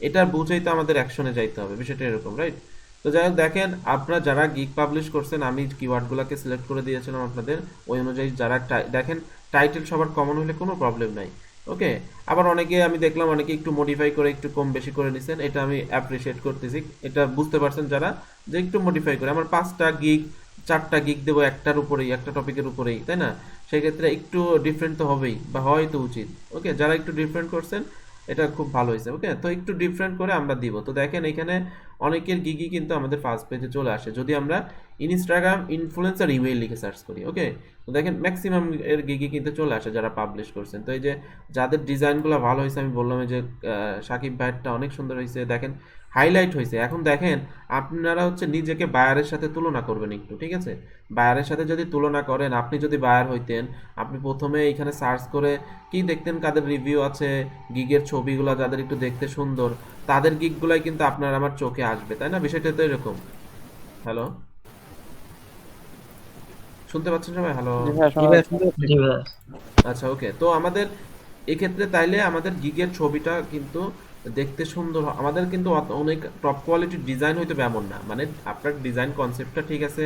এটা বুঝেই তো আমাদের অ্যাকশনে যাইতে হবে, বিষয়টা এরকম, রাইট? তো যাই হোক, দেখেন আপনারা যারা গিগ পাবলিশ করছেন, আমি কিওয়ার্ডগুলোকে সিলেক্ট করে দিয়েছিলাম আপনাদের, ওই অনুযায়ী যারা দেখেন টাইটেল সবার কমন হলে কোনো প্রবলেম নাই। ওকে, আবার অনেকে আমি দেখলাম অনেকে একটু মডিফাই করে একটু কম বেশি করে নিছেন, এটা আমি অ্যাপ্রিসিয়েট করতেছি। এটা বুঝতে পারছেন যারা, যে একটু মডিফাই করে আমার 5টা গিগ 4টা গিগ দেবো একটার উপরেই, একটা টপিকের উপরেই, তাই না? সেক্ষেত্রে একটু ডিফারেন্ট তো হবেই, বা হওয়াই তো উচিত। ওকে, যারা একটু ডিফারেন্ট করছেন এটা খুব ভালো হয়েছে। ওকে, তো একটু ডিফারেন্ট করে আমরা দিব। তো দেখেন এখানে অনেকের গিগই কিন্তু আমাদের ফার্স্ট পেজে চলে আসে যদি আমরা ইনস্টাগ্রাম ইনফ্লুয়েন্সার ইমেইল লিখে সার্চ করি। ওকে, তো দেখেন ম্যাক্সিমাম এর গিগই কিন্তু চলে আসে যারা পাবলিশ করছেন। তো এই যে যাদের ডিজাইনগুলো ভালো হয়েছে, আমি বললাম এই যে সাকিব ভাইয়েরটা অনেক সুন্দর হয়েছে, দেখেন হাইলাইট হয়েছে। এখন দেখেন আপনারা হচ্ছে নিজেকে বায়ারের সাথে তুলনা করবেন একটু, ঠিক আছে? বায়ারের সাথে যদি তুলনা করেন, আপনি যদি বায়ার হইতেন, আপনি প্রথমে এখানে সার্চ করে কি দেখতেন, কাদের রিভিউ আছে, গিগের ছবিগুলো যাদের একটু দেখতে সুন্দর, তাদের গিগগুলাই কিন্তু আপনার আমার চোখে আসবে, তাই না? বিষয়টা তো এরকম। হ্যালো, শুনতে পাচ্ছেন সবাই? হ্যালো। জি ভাইয়া জি শোনা ভাই যাচ্ছে। শুনতে পাচ্ছি। জি ভাইয়া। আচ্ছা, ওকে, তো আমাদের এক্ষেত্রে তাইলে আমাদের গিগের ছবিটা কিন্তু দেখতে সুন্দর আমাদের কিন্তু অনেক টপ কোয়ালিটির ডিজাইন হইতে হবে এমন না, মানে আপনার ডিজাইন কনসেপ্টটা ঠিক আছে,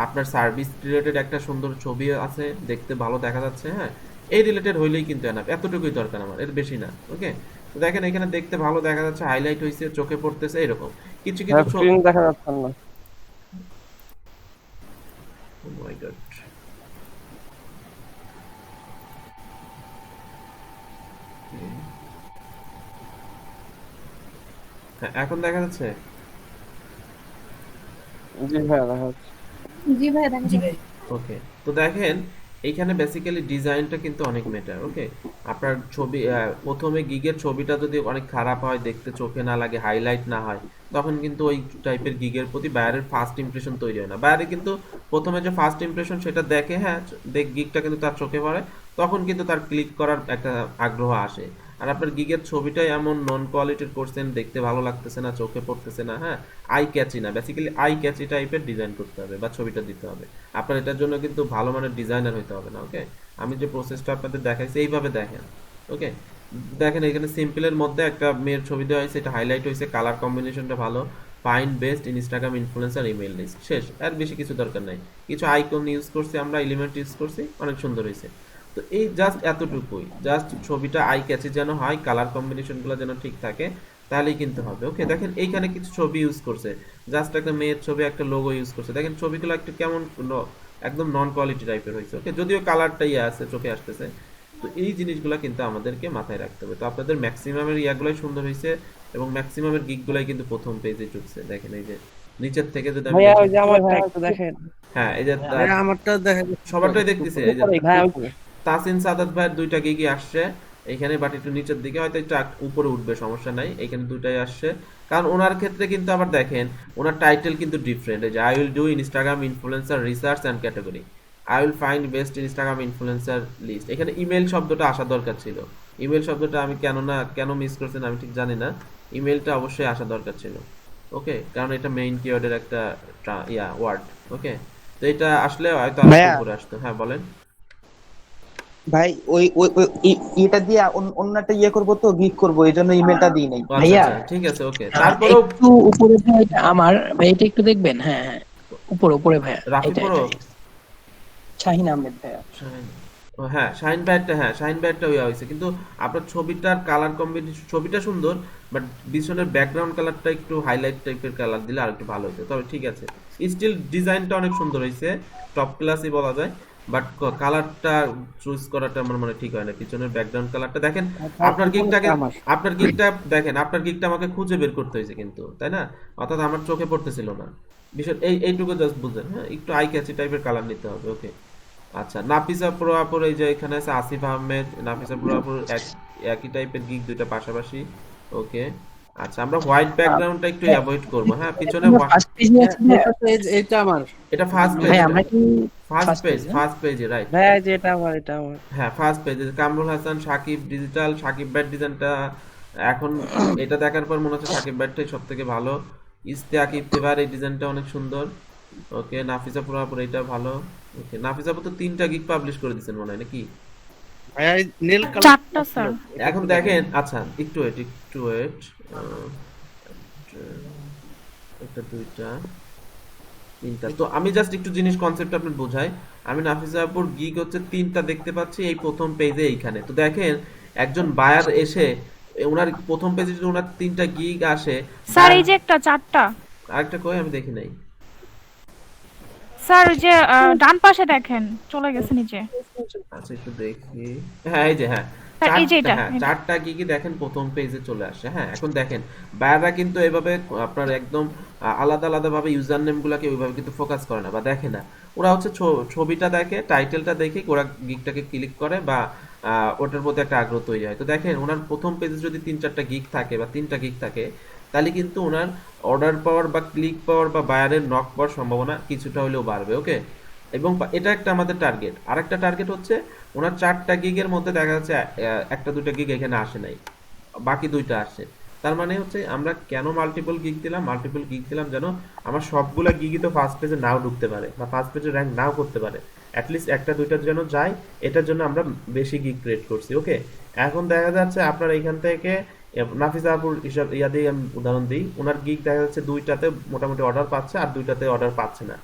আপনার সার্ভিস রিলেটেড একটা সুন্দর ছবি আছে, দেখতে ভালো দেখা যাচ্ছে, হ্যাঁ, এই রিলেটেড হইলেই কিন্তু এনাফ, এতটুকুই দরকার আমার, এর বেশি না। ওকে, তো দেখেন এখানে দেখতে ভালো দেখা যাচ্ছে, হাইলাইট হয়েছে, চোখে পড়তেছে, এরকম কিছু কিছু ভাইয়া স্ক্রিন দেখা যাচ্ছে না। ও মাই গড, হ্যাঁ এখন দেখা যাচ্ছে। জি ভাইয়া দেখা যাচ্ছে। জি ভাইয়া দেখা জি যাচ্ছে। ভাই। ওকে, তো দেখেন এইখানে বেসিক্যালি ডিজাইনটা কিন্তু অনেক ম্যাটার। ওকে, আপনার ছবি প্রথমে গিগের ছবিটা যদি অনেক খারাপ হয়, দেখতে চোখে না লাগে, হাইলাইট না হয়, তখন কিন্তু ওই টাইপের গিগের প্রতি বায়ারের ফার্স্ট ইমপ্রেশন তৈরি হয় না। বায়ারে কিন্তু প্রথমে যে ফার্স্ট ইমপ্রেশন সেটা দেখে, হ্যাঁ, গিগটা কিন্তু তার চোখে পড়ে, তখন কিন্তু তার ক্লিক করার একটা আগ্রহ আসে। আর আপনার গিগের ছবিটাই এমন নন কোয়ালিটির করছেন, দেখতে ভালো লাগতেছে না, চোখে পড়তেছে না, হ্যাঁ, আই ক্যাচি না, বেসিক্যালি আই ক্যাচি টাইপের ডিজাইন করতে হবে বা ছবিটা দিতে হবে। আপনার এটার জন্য কিন্তু ভালো মানের ডিজাইনার হইতে হবে না। ওকে, আমি যে প্রসেসটা আপনাদের দেখাইছি এইভাবে দেখেন। ওকে, দেখেন এখানে সিম্পলের মধ্যে একটা মেয়ের ছবি দেওয়া হয়েছে, এটা হাইলাইট হয়েছে, কালার কম্বিনেশনটা ভালো, fine best Instagram influencer email list, শেষ, আর বেশি কিছু দরকার নাই। কিছু আইকন ইউজ করছি আমরা, এলিমেন্ট ইউজ করছি, অনেক সুন্দর হয়েছে। তো এই জাস্ট এতটুকুই, জাস্ট ছবিটা আই ক্যাচি যেন হয়, কালার কম্বিনেশনগুলো যেন ঠিক থাকে, তাহলেই কিন্তু হবে। ওকে, দেখেন এইখানে কিছু ছবি ইউজ করছে, জাস্ট একটা মেয়ের ছবি, একটা লোগো ইউজ করছে, দেখেন ছবিগুলো একটু কেমন একদম নন কোয়ালিটি টাইপের হয়েছে। ওকে, যদিও কালারটা ইয়ে আছে, চোখে আসতেছে। তো এই জিনিসগুলো কিন্তু আমাদেরকে মাথায় রাখতে হবে। তো আপনাদের ম্যাক্সিমামের ইয়াগুলাই সুন্দর হয়েছে, এবং ম্যাক্সিমামের গিকগুলাই কিন্তু প্রথম পেজে ঢুকছে। দেখেন এই যে নিচের থেকে যদি আমি ভাইয়া দেখি, ওই যে জি ভাই আমারটা ভাই একটু দেখেন। হ্যাঁ এই যে ভাই আমারটা দেখা যাচ্ছে তো। সবারটাই দেখতেছে, এই যে উপরে ভাইয়া ওই যে। তাসিন সাদাত ভাইয়ের দুইটা গিগই আসছে এইখানে, বাট একটু নিচের দিকে, হয়তো একটু উপরে উঠবে, সমস্যা নাই, এখানে দুটাই আসছে। কারণ ওনার ক্ষেত্রে কিন্তু আবার দেখেন ওনার টাইটেল কিন্তু ডিফারেন্ট, এই যে I will do Instagram influencer research and category, I will find best Instagram influencer list. এখানে ইমেল শব্দটা আসা দরকার ছিল, ইমেল শব্দটা আমি কেন মিস করছেন আমি ঠিক জানি না, ইমেলটা অবশ্যই আসা দরকার ছিল। ওকে, কারণ এটা মেইন কিওয়ার্ডের একটা ওয়ার্ড। ওকে, তো এটা আসলে হয়তো আর একটু ভাইয়া উপরে আসতো। হ্যাঁ বলেন। ভাই ওই ওই ওই এটা দিয়ে অন্য একটা ইয়ে করবো, তো গিগ করবো, এই জন্য ইমেলটা দিই নাই। ও আচ্ছা ভাইয়া আচ্ছা, ঠিক আছে, ওকে, তারপরেও একটু উপরে ভাইয়া, এটা আমার ভাই, এটা একটু দেখবেন। হ্যাঁ হ্যাঁ, উপরে উপরে ভাইয়া, রাফি এটা প্রো, এটা শাহিন আহমেদ ভাইয়া। শাহিন, ও হ্যাঁ শাহিন ব্যাটটা, হ্যাঁ শাহিন ব্যাটটা ইয়া হয়েছে, কিন্তু আপনার ছবিটার কালার কম্বিনেশন, ছবিটা সুন্দর, বাট পিছনের ব্যাকগ্রাউন্ড কালারটা একটু হাইলাইট টাইপের কালার দিলে আর একটু ভালো হতো। তবে ঠিক আছে, স্টিল ডিজাইনটা অনেক সুন্দর হয়েছে, টপ ক্লাসই বলা যায়, বাট কালারটা চুজ করাটা আমার মনে হয় ঠিক হয় না, পিছনের ব্যাকগ্রাউন্ড কালারটা দেখেন। আপনার গিকটাকে, আমার আপনার গিকটা দেখেন, আপনার গিকটা আমাকে খুঁজে বের করতে হয়েছে কিন্তু, তাই না? অর্থাৎ আমার চোখে পড়তেছিল না। বিষয় এইটুকু জাস্ট বুঝেন, হ্যাঁ, একটু আই ক্যাচি টাইপের কালার নিতে হবে। ওকে, আচ্ছা, নাফিসা প্রো আপুর এই যে এখানে আছে আসিফ আহমেদ, নাফিসা প্রো আপুর একই টাইপের গিগ, দুইটা পাশাপাশি। ওকে, আচ্ছা, আমরা হোয়াইট ব্যাকগ্রাউন্ডটা একটু অ্যাভয়েড করব, হ্যাঁ, পিছনে ফার্স্ট পেজে আছে ভাইয়া। এটা আমার। এটা ফার্স্ট পেজ, ভাই এটা আমরা কি first first page, page? First পেজে, রাইট? ভাইয়া যে এটা আমার, এটা আমার। হ্যাঁ ফার্স্ট পেজে কামরুল হাসান সাকিব ডিজিটাল, সাকিব ব্যাট ডিজাইনটা এখন এটা দেখার পর মনে হচ্ছে সাকিব ব্যাটটাই সব থেকে ভালো। ইস্তেয়াক ইফতেবার এই ডিজাইনটা অনেক সুন্দর। ওকে, নাফিসা পুরাপুর এটা ভালো। ওকে, নাফিসা আপু তো 3টা গিগ পাবলিশ করে দিয়েছেন মনে হয় নাকি? ভাইয়া এই নীল কালার চারটা স্যার। এখন দেখেন, আচ্ছা একটু ওয়েট, একটা দুইটা তিনটা। তো আমি জাস্ট একটু জিনিস কনসেপ্ট আপনার বোঝাই। আমি নাফিসা আপুর গিগ হচ্ছে তিনটা দেখতে পাচ্ছি এই প্রথম পেজে এইখানে। তো দেখেন একজন বায়ার এসে ওনার প্রথম পেজে যদি ওনার তিনটা গিগ আসে, স্যার এই যে একটা চারটা। আরেকটা কই আমি দেখি নাই। স্যার ওই যে ডান পাশে দেখেন চলে গেছে নিচে। আচ্ছা একটু দেখি, হ্যাঁ এই যে, হ্যাঁ স্যার এই যে চারটা, এটা হ্যাঁ এটা। চারটা গিগই দেখেন প্রথম পেজে চলে আসে। হ্যাঁ এখন দেখেন বায়াররা কিন্তু এভাবে আপনার একদম আলাদা আলাদা ভাবে ইউজার নেম গুলাকে ওইভাবে কিন্তু ফোকাস করে না বা দেখে না। ওরা হচ্ছে ছবিটা দেখে, টাইটেলটা দেখে ওরা গিগটাকে ক্লিক করে বা ওটার প্রতি একটা আগ্রহ তৈরি হয়। তো দেখেন ওনার প্রথম পেজে যদি তিন চারটা গিগ থাকে বা তিনটা গিগ থাকে, তাহলে কিন্তু ওনার অর্ডার পাওয়ার বা ক্লিক পাওয়ার বা বায়ারের নক পাওয়ার সম্ভাবনা কিছুটা হলেও বাড়বে। ওকে, এবং এটা একটা আমাদের টার্গেট। আরেকটা টার্গেট হচ্ছে ওনার চারটা গিগের মধ্যে দেখা যাচ্ছে একটা দুইটা গিগ এখানে আসে নাই, বাকি দুইটা আসে। তার মানে হচ্ছে আমরা কেন মাল্টিপল গিগ দিলাম যেন আমার সবগুলা গিগই তো ফার্স্ট পেজে নাও ঢুকতে পারে বা ফার্স্ট পেজে র্যাঙ্ক নাও করতে পারে, অ্যাটলিস্ট একটা দুইটা যেন যায়, এটার জন্য আমরা বেশি গিগ ক্রিয়েট করছি। ওকে, এখন দেখা যাচ্ছে আপনার এখান থেকে নাফিসা আপুর হিসাব ইয়া দিয়ে আমি উদাহরণ দিই, ওনার গিগ দেখা যাচ্ছে দুইটাতে মোটামুটি অর্ডার পাচ্ছে আর দুইটাতে অর্ডার পাচ্ছে না।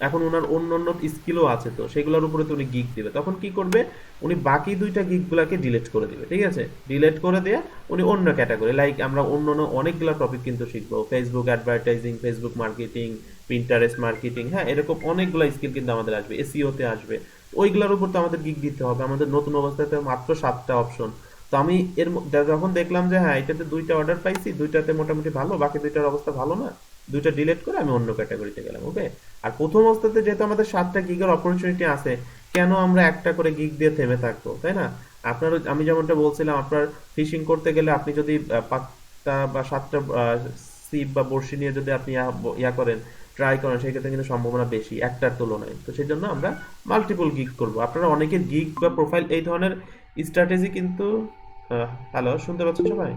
এখন ওনার অন্য অন্য স্কিলও আছে, তো সেগুলোর উপরে তো উনি গিগ দিবে, তখন কি করবে উনি বাকি দুইটা গিগগুলোকে ডিলিট করে দিবে। ঠিক আছে, ডিলিট করে দিয়ে উনি অন্য ক্যাটাগরি, লাইক আমরা অন্য অন্য অনেকগুলো টপিক কিন্তু শিখবো, Facebook advertising, Facebook marketing, Pinterest marketing, হ্যাঁ এরকম অনেকগুলো স্কিল কিন্তু আমাদের আসবে, এসইওতে আসবে। ওইগুলোর উপর তো আমাদের গিগ দিতে হবে। আমাদের নতুন অবস্থাতে মাত্র 7টা অপশন। তো আমি যখন দেখলাম যে হ্যাঁ এটাতে দুইটা অর্ডার পাইছি, দুইটাতে মোটামুটি ভালো, বাকি দুইটার অবস্থা ভালো না, দুইটা ডিলিট করে আমি অন্য ক্যাটাগরিতে গেলাম। ওকে, আর প্রথম অবস্থাতে যেহেতু আমাদের 7টা গিগের অপরচুনিটি আছে, কেন আমরা একটা করে গিগ দিয়ে থেমে থাকবো, তাই না? আপনার আমি যেমনটা বলছিলাম, আপনার ফিশিং করতে গেলে আপনি যদি 5টা বা 7টা সিপ বা বড়শি নিয়ে যদি আপনি ইয়া করেন, ট্রাই করেন, সেক্ষেত্রে কিন্তু সম্ভাবনা বেশি একটার তুলনায়। তো সেই জন্য আমরা মাল্টিপল গিগ করব। আপনারা অনেকের গিগ বা প্রোফাইল এই ধরনের স্ট্র্যাটেজি কিন্তু হ্যালো শুনতে পাচ্ছেন সবাই?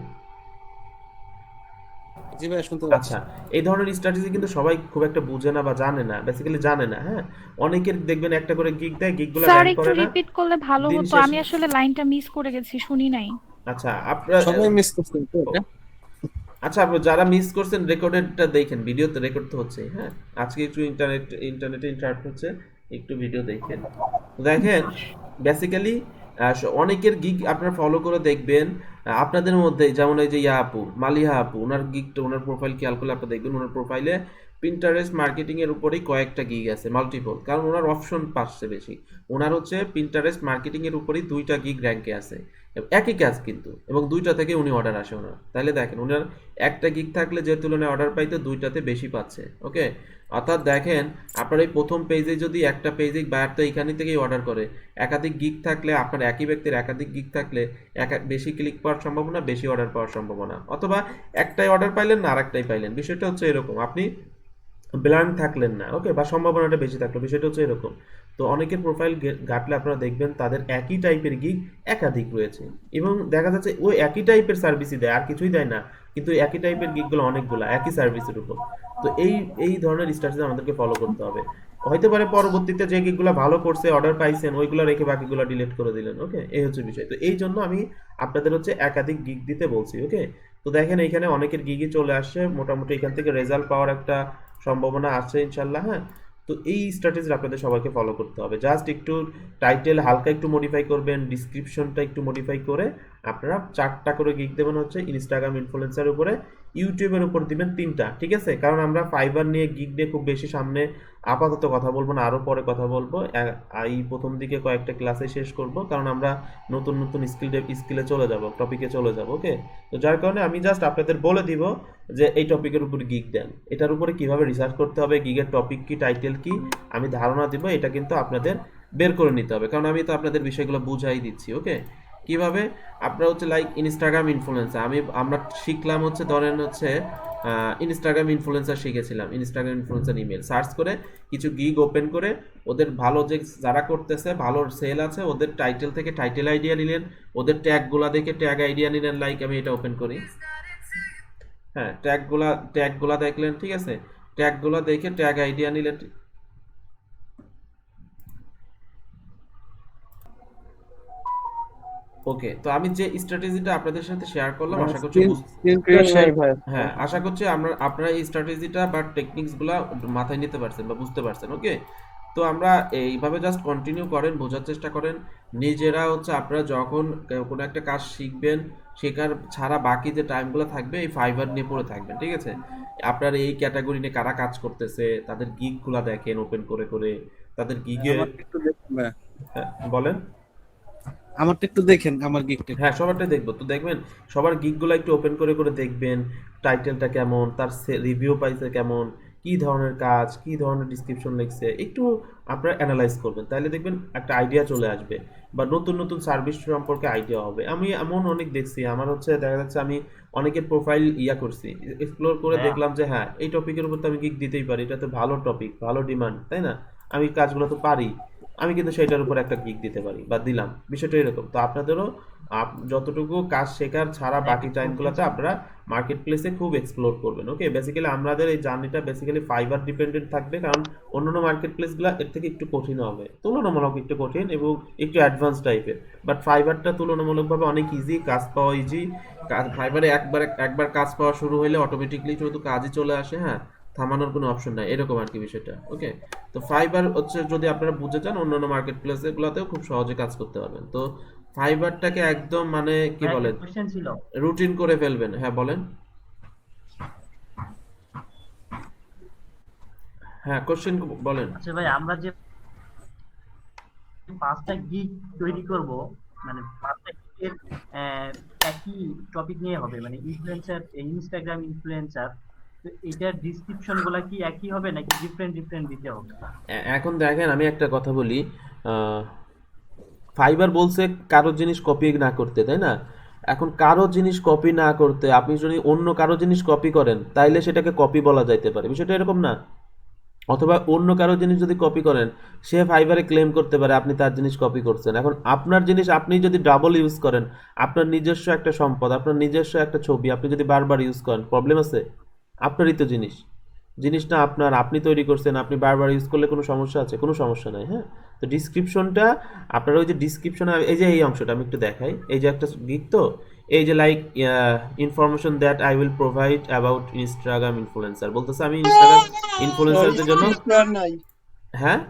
জি ভাইয়া শুনতে আচ্ছা, পাচ্ছি। এই ধরনের স্ট্র্যাটেজি কিন্তু সবাই খুব একটা বুঝে না বা জানে না, বেসিক্যালি জানে না। হ্যাঁ, অনেকের দেখবেন একটা করে গিগ দেয়, গিগগুলো স্যার র্যাঙ্ক একটু করে না রিপিট করলে ভালো দিন হতো, আমি শেষে। আসলে লাইনটা মিস করে গেছি, শুনি নাই। আচ্ছা আপনারা সবাই মিস করছেন তো এটা? আচ্ছা আপনারা যারা মিস করছেন রেকর্ডেডটা দেখেন, ভিডিওতে রেকর্ড তো হচ্ছে। হ্যাঁ, আজকে একটু ইন্টারনেটে ইন্টারাপ্ট হচ্ছে, একটু ভিডিও দেখেন। দেখেন বেসিক্যালি অনেকের গিগ আপনারা ফলো করে দেখবেন। আপনাদের মধ্যে যেমন এই যে ইয়া আপু, মালিহা আপু, ওনার গিগটা, ওনার প্রোফাইল খেয়াল করলে আপনারা দেখবেন ওনার প্রোফাইলে পিন্টারেস্ট মার্কেটিং এর উপরেই কয়েকটা গিগ আছে, মাল্টিপল, কারণ ওনার অপশন পাচ্ছে বেশি। ওনার হচ্ছে পিন্টারেস্ট মার্কেটিং এর উপরেই দুইটা গিগ র্যাঙ্কে আছে, একই কাজ কিন্তু, এবং দুইটা থেকে উনি অর্ডার আসে ওনার। তাহলে দেখেন ওনার একটা গিগ থাকলে যে তুলনায় অর্ডার পাইতো দুইটাতে বেশি পাচ্ছে। ওকে, অর্থাৎ দেখেন আপনার এই প্রথম পেজে যদি একটা পেজে বায়ার তো এখানে থেকেই অর্ডার করে, একাধিক গিগ থাকলে, আপনার একই ব্যক্তির একাধিক গিগ থাকলে বেশি ক্লিক পাওয়ার সম্ভাবনা, বেশি অর্ডার পাওয়ার সম্ভাবনা, অথবা একটাই অর্ডার পাইলেন না আরেকটাই পাইলেন, বিষয়টা হচ্ছে এরকম, আপনি ব্ল্যাঙ্ক থাকলেন না। ওকে, বা সম্ভাবনাটা বেশি থাকলো, বিষয়টা হচ্ছে এরকম। তো অনেকের প্রোফাইল ঘাটলে আপনারা দেখবেন তাদের একই টাইপের গিগ একাধিক রয়েছে, এবং দেখা যাচ্ছে ওই একই টাইপের সার্ভিসই দেয়, আর কিছুই দেয় না, কিন্তু একই টাইপের গিগগুলো অনেকগুলো একই সার্ভিসের উপর। তো এই এই ধরনের স্ট্র্যাটেজি আমাদেরকে ফলো করতে হবে। হইতে পারে পরবর্তীতে যে গিগগুলো ভালো করছে, অর্ডার পাইছেন, ওইগুলো রেখে বাকিগুলো ডিলিট করে দিলেন। ওকে, এই হচ্ছে বিষয়। তো এই জন্য আমি আপনাদের হচ্ছে একাধিক গিগ দিতে বলছি। ওকে, তো দেখেন এখানে অনেকের গিগই চলে আসছে, মোটামুটি এখান থেকে রেজাল্ট পাওয়ার একটা সম্ভাবনা আছে ইনশাল্লাহ। হ্যাঁ, তো এই স্ট্র্যাটেজি আপনাদের সবাইকে ফলো করতে হবে। জাস্ট একটু টাইটেল হালকা একটু মডিফাই করবেন, ডিসক্রিপশনটা একটু মডিফাই করে আপনারা 4টা করে গিগ দেবেন হচ্ছে ইনস্টাগ্রাম ইনফ্লুয়েন্সার উপরে, ইউটিউবের উপর দিবেন 3টা। ঠিক আছে, কারণ আমরা ফাইবার নিয়ে গিগ নিয়ে খুব বেশি সামনে আপাতত কথা বলবো না, আরো পরে কথা বলবো। এই প্রথম দিকে কয়েকটা ক্লাসে শেষ করব, কারণ আমরা নতুন নতুন স্কিলে চলে যাব, টপিকে চলে যাব। ওকে, তো যার কারণে আমি জাস্ট আপনাদের বলে দিব যে এই টপিকের উপর গিগ দেন, এটার উপরে কিভাবে রিসার্চ করতে হবে, গিগের টপিক কি, টাইটেল কি, আমি ধারণা দিব। এটা কিন্তু আপনাদের বের করে নিতে হবে, কারণ আমি তো আপনাদের বিষয়গুলো বুঝাই দিচ্ছি। ওকে, কিভাবে আপনারা হচ্ছে লাইক ইনস্টাগ্রাম ইনফ্লুয়েন্সার, আমরা শিখলাম হচ্ছে, ধরেন হচ্ছে ইনস্টাগ্রাম ইনফ্লুয়েন্সার শিখেছিলাম, ইনস্টাগ্রাম ইনফ্লুয়েন্সার ইমেল সার্চ করে কিছু গিগ ওপেন করে ওদের ভালো যে যারা করতেছে, ভালো সেল আছে, ওদের টাইটেল থেকে টাইটেল আইডিয়া নিলেন, ওদের ট্যাগগুলা দেখে ট্যাগ আইডিয়া নিলেন। লাইক আমি এটা ওপেন করি, হ্যাঁ ট্যাগগুলা দেখলেন, ঠিক আছে, ট্যাগগুলা দেখে ট্যাগ আইডিয়া নিলেন। ওকে, তো আমি যে স্ট্র্যাটেজিটা আপনাদের সাথে শেয়ার করলাম আশা করছি স্ক্রিন নাই ভাই। হ্যাঁ, আশা করছি আপনারা এই স্ট্র্যাটেজিটা বা টেকনিক্স গুলা মাথায় নিতে পারছেন বা বুঝতে পারছেন। ওকে, তো আমরা এইভাবে জাস্ট কন্টিনিউ করেন, বোঝার চেষ্টা করেন নিজেরা। হচ্ছে আপনারা যখন কোনো একটা কাজ শিখবেন, শেখার ছাড়া বাকি যে টাইমগুলো থাকবে এই ফাইবার নিয়ে পড়ে থাকবেন, ঠিক আছে? আপনার এই ক্যাটাগরি নিয়ে কারা কাজ করতেছে তাদের গিগ গুলা দেখেন ওপেন করে করে, তাদের গিগে আমারটা একটু দেখেন ভাই, বলেন। আমারটা একটু দেখেন, আমার গিগটা হ্যাঁ, সবারটাই দেখবো তো, দেখবেন সবার গিগগুলো একটু ওপেন করে করে দেখবেন, টাইটেলটা কেমন, তার রিভিউ পাইছে কেমন, কি ধরনের কাজ, কি ধরনের ডিসক্রিপশন লিখছে, একটু আপনারা অ্যানালাইজ করবেন, তাহলে দেখবেন একটা আইডিয়া চলে আসবে বা নতুন নতুন সার্ভিস সম্পর্কে আইডিয়া হবে। আমি এমন অনেক দেখছি, আমার হচ্ছে দেখা যাচ্ছে আমি অনেকের প্রোফাইল করছি, এক্সপ্লোর করে দেখলাম যে হ্যাঁ এই টপিকের উপর তো আমি গিগ দিতেই পারি, এটা তো ভালো টপিক, ভালো ডিমান্ড, তাই না? আমি কাজগুলো তো পারি, আমি কিন্তু সেটার উপর একটা গিগ দিতে পারি বা দিলাম, বিষয়টা এরকম। তো আপনাদেরও যতটুকু কাজ শেখার ছাড়া বাকি টাইমগুলোতে আপনারা মার্কেট প্লেসে খুব এক্সপ্লোর করবেন। ওকে, বেসিক্যালি আমাদের এই জার্নিটা বেসিক্যালি ফাইবার ডিপেন্ডেন্ট থাকবে, কারণ অন্যান্য মার্কেট প্লেসগুলো এর থেকে একটু কঠিন হবে, তুলনামূলক একটু কঠিন এবং একটু অ্যাডভান্স টাইপের। বাট ফাইবারটা তুলনামূলকভাবে অনেক ইজি, কাজ পাওয়া ইজি। ফাইবারে একবার কাজ পাওয়া শুরু হলে অটোমেটিকলি শুধু কাজই চলে আসে, হ্যাঁ, থামানোর কোনো অপশন নাই, এরকম আর কি বিষয়টা। ওকে, তো ফাইবার হচ্ছে যদি আপনারা বুঝে যান অন্যান্য মার্কেট প্লেসে গুলোতেও খুব সহজে কাজ করতে পারবেন। তো ফাইবারটাকে একদম মানে কি বলেন রুটিন করে ফেলবেন। হ্যাঁ বলেন। হ্যাঁ, কোশ্চেন বলেন। আচ্ছা ভাই, আমরা যে 5টা গিগ তৈরি করব, মানে 5টা গিগের একই টপিক নিয়ে হবে, মানে ইনফ্লুয়েন্সার, ইনস্টাগ্রাম ইনফ্লুয়েন্সার, তো এটার ডেসক্রিপশন গুলা কি একই হবে নাকি ডিফারেন্ট ডিফারেন্ট দিতে হবে? এখন দেখেন আমি একটা কথা বলি, ফাইবার বলছে কারো জিনিস কপি না করতে, তাই না? এখন কারো জিনিস কপি না করতে আপনি যদি অন্য কারো জিনিস কপি করেন তাইলে সেটাকে কপি বলা যাইতে পারে, বিষয়টা এরকম না? অথবা অন্য কারো জিনিস যদি কপি করেন সে ফাইবারে ক্লেম করতে পারে আপনি তার জিনিস কপি করছেন। এখন আপনার জিনিস আপনি যদি ডাবল ইউজ করেন, আপনার নিজস্ব একটা সম্পদ, আপনার নিজস্ব একটা ছবি আপনি যদি বারবার ইউজ করেন, প্রবলেম আছে? আপনারই তো জিনিস, জিনিসটা আপনার, আপনি তৈরি করছেন, আপনি বারবার ইউজ করলে কোনো সমস্যা আছে? কোনো সমস্যা নাই। হ্যাঁ, তো ডিসক্রিপশনটা আপনারা ওই যে ডিসক্রিপশনে এই যে এই অংশটা আমি একটু দেখাই, এই যে একটা গিগ, তো এই যে like information that I will provide about Instagram influencer, বলতেছে আমি ইনস্টাগ্রাম ইনফ্লুয়েন্সারদের জন্য। হ্যাঁ,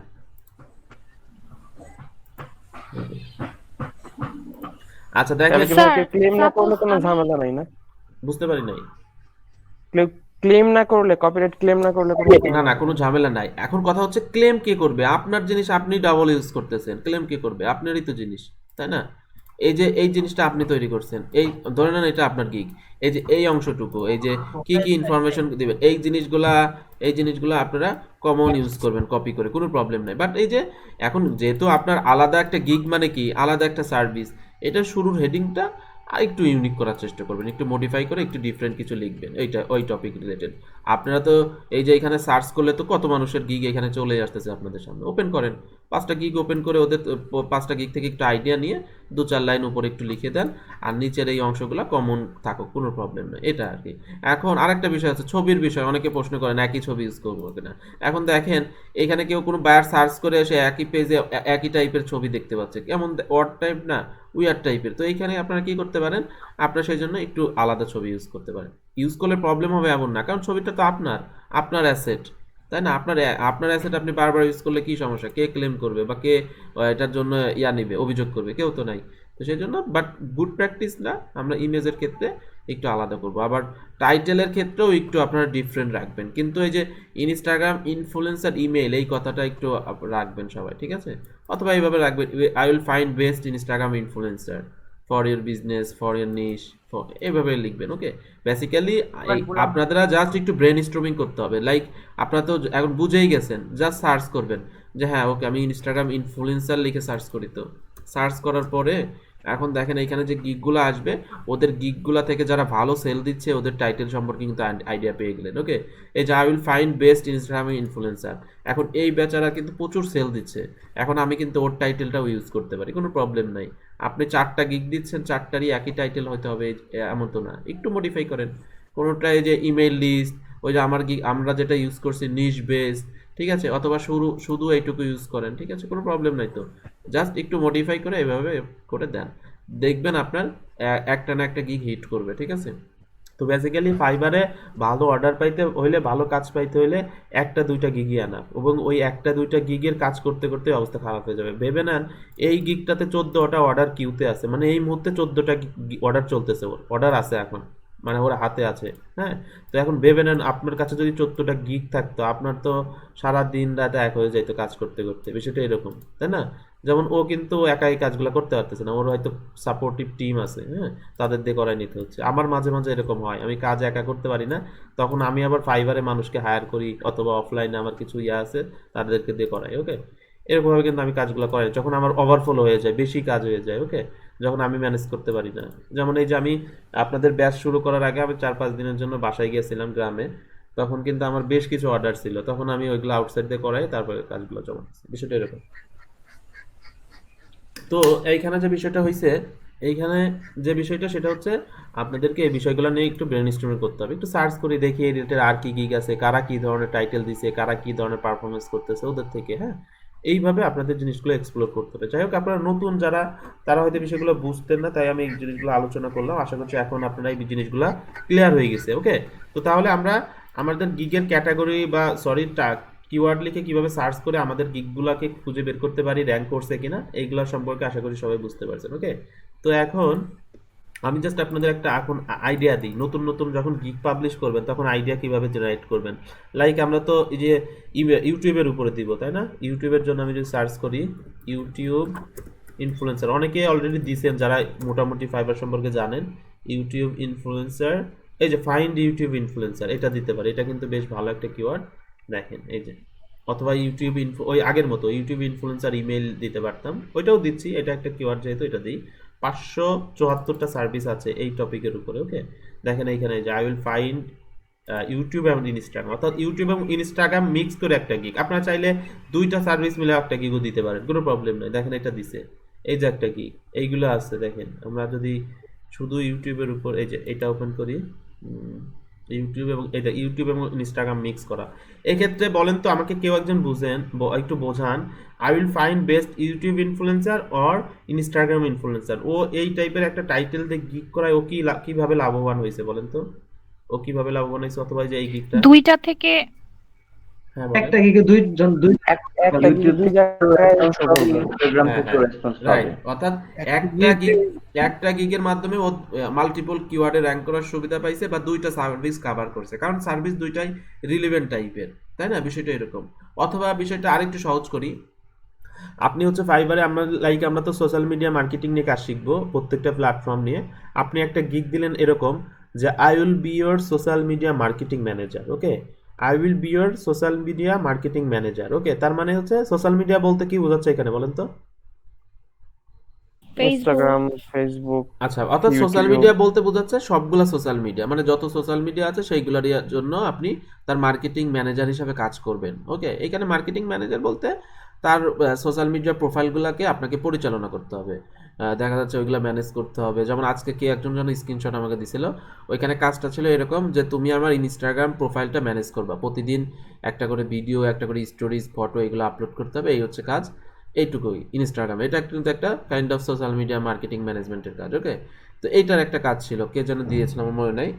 আচ্ছা দেখেন, স্যার ক্লেম না করলে সাপোজ কোনো আমি ঝামেলা নাই না? বুঝতে পারি নাই। ক্লেম না করলে, কপিরাইট ক্লেম না করলে কোনো না না, কোনো ঝামেলা নাই। এখন কথা হচ্ছে ক্লেম কে করবে? আপনার জিনিস আপনি ডাবল ইউজ করতেছেন, ক্লেম কে করবে? আপনারই তো জিনিস, তাই না? এই যে এই জিনিসটা আপনি তৈরি করছেন, এই ধরে নেন এটা আপনার গিগ, এই যে এই অংশটুকু, এই যে কি কি ইনফরমেশন দিবেন, এই জিনিসগুলা আপনারা কমন ইউজ করবেন কপি করে, কোনো প্রবলেম নাই। বাট এই যে এখন যেহেতু আপনার আলাদা একটা গিগ মানে কি আলাদা একটা সার্ভিস, এটা শুরুর হেডিংটা আর একটু ইউনিক করার চেষ্টা করবেন, একটু মডিফাই করে একটু ডিফারেন্ট কিছু লিখবেন, এইটা ওই টপিক রিলেটেড। আপনারা তো এই যে এখানে সার্চ করলে তো কত মানুষের গিগ এখানে চলে আসতেছে আপনাদের সামনে, ওপেন করেন 5টা গিগ ওপেন করে ওদের 5টা গিগ থেকে একটু আইডিয়া নিয়ে 2-4 লাইন উপরে একটু লিখে দেন, আর নিচের এই অংশগুলো কমন থাকুক, কোনো প্রবলেম নেই, এটা আর কি। এখন আরেকটা বিষয় আছে, ছবির বিষয়, অনেকে প্রশ্ন করেন একই ছবি ইউজ করবো কিনা। এখন দেখেন এখানে কেউ কোনো বায়ার সার্চ করে এসে একই পেজে একই টাইপের ছবি দেখতে পাচ্ছে, কেমন ওয়ার্ড টাইপ না, উইয়ার টাইপের। তো এইখানে আপনারা কি করতে পারেন, আপনারা সেই জন্য একটু আলাদা ছবি ইউজ করতে পারেন। ইউজ করলে প্রবলেম হবে এমন না, কারণ ছবিটা তো আপনার অ্যাসেট, তাই না? আপনার অ্যাসেট আপনি বারবার ইউজ করলে কি সমস্যা? কে ক্লেম করবে বা কে এটার জন্য নিবে, অভিযোগ করবে? কেউ তো নাই। তো সেই জন্য বাট গুড প্র্যাকটিস না, আমরা ইমেজের ক্ষেত্রে একটু আলাদা করব, আবার টাইটেলের ক্ষেত্রেও একটু আপনারা ডিফারেন্ট রাখবেন, কিন্তু এই যে ইনস্টাগ্রাম ইনফ্লুয়েন্সার ইমেল এই কথাটা একটু রাখবেন সবাই, ঠিক আছে? অথবা এইভাবে রাখবেন, I will find best Instagram influencer for your business, for your niche, এভাবে লিখবেন। ওকে, বেসিক্যালি আপনারা জাস্ট একটু ব্রেন স্ট্রমিং করতে হবে, লাইক আপনারা তো এখন বুঝেই গেছেন, জাস্ট সার্চ করবেন যে হ্যাঁ ওকে আমি ইনস্টাগ্রাম ইনফ্লুয়েন্সার লিখে সার্চ করি, তো সার্চ করার পরে এখন দেখেন এখানে যে গিগগুলো আসবে, ওদের গিগগুলা থেকে যারা ভালো সেল দিচ্ছে ওদের টাইটেল সম্পর্কে কিন্তু আইডিয়া পেয়ে গেলেন। ওকে, এই যে I will find best Instagram influencer, এখন এই বেচারা কিন্তু প্রচুর সেল দিচ্ছে, এখন আমি কিন্তু ওর টাইটেলটাও ইউজ করতে পারি, কোনো প্রবলেম নাই। আপনি 4টা গিগ দিচ্ছেন, 4টারই একই টাইটেল হতে হবে এমন তো না, একটু মডিফাই করেন। কোনোটা এই যে ইমেইল লিস্ট, ওই যে আমরা যেটা ইউজ করছি নিশ বেস, ঠিক আছে, অথবা শুধু এইটুকু ইউজ করেন, ঠিক আছে, কোনো প্রবলেম নাই। তো জাস্ট একটু মডিফাই করে এভাবে করে দেন। দেখবেন আপনার একটা না একটা গিগ হিট করবে, ঠিক আছে? তো বেসিক্যালি ফাইবারে ভালো অর্ডার পাইতে হইলে, ভালো কাজ পাইতে হইলে একটা দুইটা গিগই আনা, এবং ওই একটা দুইটা গিগের কাজ করতে করতে অবস্থা খারাপ হয়ে যাবে। ভেবে নেন এই গিগটাতে 14টা অর্ডার কিউতে আছে, মানে এই মুহূর্তে 14টা অর্ডার চলতেছে, ওর অর্ডার আছে এখন, মানে ওর হাতে আছে। হ্যাঁ, তো এখন ভেবে নেন আপনার কাছে যদি 14টা গিগ থাকতো, আপনার তো সারা দিন রাত এক হয়ে যাইতো কাজ করতে করতে, বিষয়টা এরকম, তাই না? যেমন ও কিন্তু একাই কাজগুলো করতে পারতেছে না, ওর হয়তো সাপোর্টিভ টিম আছে, হ্যাঁ, তাদের দিয়ে করাই নিতে হচ্ছে। আমার মাঝে মাঝে এরকম হয়, আমি কাজ একা করতে পারি না, তখন আমি আবার ফাইবারে মানুষকে হায়ার করি, অথবা অফলাইনে আমার কিছু ইয়ে আছে তাদেরকে দিয়ে করাই। ওকে, এরকমভাবে কিন্তু আমি কাজগুলো করাই যখন আমার ওভারফ্লো হয়ে যায়, বেশি কাজ হয়ে যায়। ওকে, যখন আমি ম্যানেজ করতে পারি না। যেমন এই যে আমি আপনাদের ব্যাচ শুরু করার আগে আমি 4-5 দিনের জন্য বাসায় গিয়েছিলাম গ্রামে, তখন কিন্তু আমার বেশ কিছু অর্ডার ছিল, তখন আমি ওইগুলো আউটসাইড দিয়ে করাই, তারপরে কাজগুলো জমা দিচ্ছি। বিষয়টা এরকম। তো এইখানে যে বিষয়টা হয়েছে, এইখানে যে বিষয়টা সেটা হচ্ছে আপনাদেরকে এই বিষয়গুলো নিয়ে একটু ব্রেনস্টর্মিং করতে হবে, একটু সার্চ করে দেখি এই রিলেটেড আর কি গিগ আছে, কারা কি ধরনের টাইটেল দিছে, কারা কি ধরনের পারফরমেন্স করতেছে ওদের থেকে। হ্যাঁ, এইভাবে আপনাদের জিনিসগুলো এক্সপ্লোর করতে হবে। যাই হোক, আপনারা নতুন যারা, তারা হয়তো বিষয়গুলো বুঝতেন না, তাই আমি এই জিনিসগুলো আলোচনা করলাম। আশা করছি এখন আপনারা এই জিনিসগুলো ক্লিয়ার হয়ে গেছে। ওকে, তো তাহলে আমরা আমাদের গিগের ক্যাটাগরি বা সরি কিওয়ার্ড লিখে কিভাবে সার্চ করে আমাদের গিগগুলোকে খুঁজে বের করতে পারি, র্যাঙ্ক করছে কিনা, এইগুলো সম্পর্কে আশা করি সবাই বুঝতে পারছেন। ওকে, তো এখন আমি জাস্ট আপনাদের একটা এখন আইডিয়া দিই, নতুন নতুন যখন গিগ পাবলিশ করবেন তখন আইডিয়া কিভাবে জেনারেট করবেন। লাইক আমরা তো এই যে ইউটিউবের উপরে দিব, তাই না? ইউটিউবের জন্য আমি যদি সার্চ করি ইউটিউব ইনফ্লুয়েন্সার, অনেকে অলরেডি দিয়েছেন যারা মোটামুটি ফাইবার সম্পর্কে জানেন। ইউটিউব ইনফ্লুয়েন্সার, এই যে ফাইন্ড ইউটিউব ইনফ্লুয়েন্সার, এটা দিতে পারি, এটা কিন্তু বেশ ভালো একটা কিওয়ার্ড। দেখেন এই যে, অথবা ইউটিউব ওই আগের মতো ইউটিউব ইনফ্লুয়েন্সার ইমেল দিতে পারতাম, ওইটাও দিচ্ছি, এটা একটা কিওয়ার্ড যেহেতু এটা দিই। 574টা সার্ভিস আছে এই টপিকের উপরে। ওকে, দেখেন এইখানে যে আই উইল ফাইন্ড ইউটিউব এবং ইনস্টাগ্রাম, অর্থাৎ ইউটিউব এবং ইনস্টাগ্রাম মিক্স করে একটা গিগ। আপনারা চাইলে দুইটা সার্ভিস মিলে একটা গিগও দিতে পারেন, কোনো প্রবলেম নেই। দেখেন এটা দিছে, এই যে একটা গিগ, এইগুলো আছে। দেখেন আমরা যদি শুধু ইউটিউবের উপর এই যে এটা ওপেন করি, ইউটিউব এবং এটা ইউটিউব এবং ইনস্টাগ্রাম মিক্স করা, এক্ষেত্রে বলেন তো আমাকে কেউ একজন বুঝেন, একটু বোঝান। I will find best YouTube influencer or Instagram influencer, ও এই টাইপের একটা টাইটেল দিয়ে গিগ করায় ও কিভাবে লাভবান হয়েছে বলেন তো? ও কিভাবে লাভবান হয়েছে? অথবা এই যে এই গিগটা, দুইটা থেকে হ্যাঁ বলেন। একটা গিগে দুইজন দুই একটা গিগ দুই জায়গায় show করবে। ইনস্টাগ্রাম হ্যাঁ থেকে হ্যাঁ, রেসপন্স রাইট। পাবে। অর্থাৎ একটা গিগের মাধ্যমে ও মাল্টিপল কিওয়ার্ডে র্যাঙ্ক করার সুবিধা পাইছে, বা দুইটা সার্ভিস কভার করছে, কারণ সার্ভিস দুইটাই রিলেভেন্ট টাইপের, তাই না? বিষয়টা এরকম। অথবা বিষয়টা আরেকটু সহজ করি, আপনি হচ্ছে ফাইবারে আমরা তো সোশ্যাল মিডিয়া মার্কেটিং নিয়ে কাজ শিখবো, প্রত্যেকটা প্ল্যাটফর্ম নিয়ে। আপনি একটা গিগ দিলেন এরকম যে I will be your social media marketing manager. Okay, I will be your social media marketing manager. Okay, তার মানে হচ্ছে সোশ্যাল মিডিয়া বলতে কি বোঝাচ্ছে এখানে বলেন তো? ফেসবুক, ইনস্টাগ্রাম, ফেসবুক, আচ্ছা, অর্থাৎ সোশ্যাল ইউটিউব। মিডিয়া বলতে বোঝাচ্ছে সবগুলা সোশ্যাল মিডিয়া, মানে যত সোশ্যাল মিডিয়া আছে সেইগুলোর জন্য আপনি তার মার্কেটিং ম্যানেজার হিসাবে কাজ করবেন। ওকে, এখানে মার্কেটিং ম্যানেজার বলতে তার সোশ্যাল মিডিয়া প্রোফাইলগুলোকে আপনাকে পরিচালনা করতে হবে, দেখা যাচ্ছে ওইগুলো ম্যানেজ করতে হবে। যেমন আজকে কে একজন যেন স্ক্রিনশট আমাকে দিছিল, ওইখানে কাজটা ছিল এরকম যে তুমি আমার ইনস্টাগ্রাম প্রোফাইলটা ম্যানেজ করবা, প্রতিদিন একটা করে ভিডিও, একটা করে স্টোরিজ, ফটো এগুলো আপলোড করতে হবে, এই হচ্ছে কাজ। এইটুকুই ইনস্টাগ্রাম, এটা কিন্তু একটা kind of social media marketing ম্যানেজমেন্টের কাজ। ওকে, তো এইটার একটা কাজ ছিল, কে যেন দিয়েছিল আমার মনে নাই,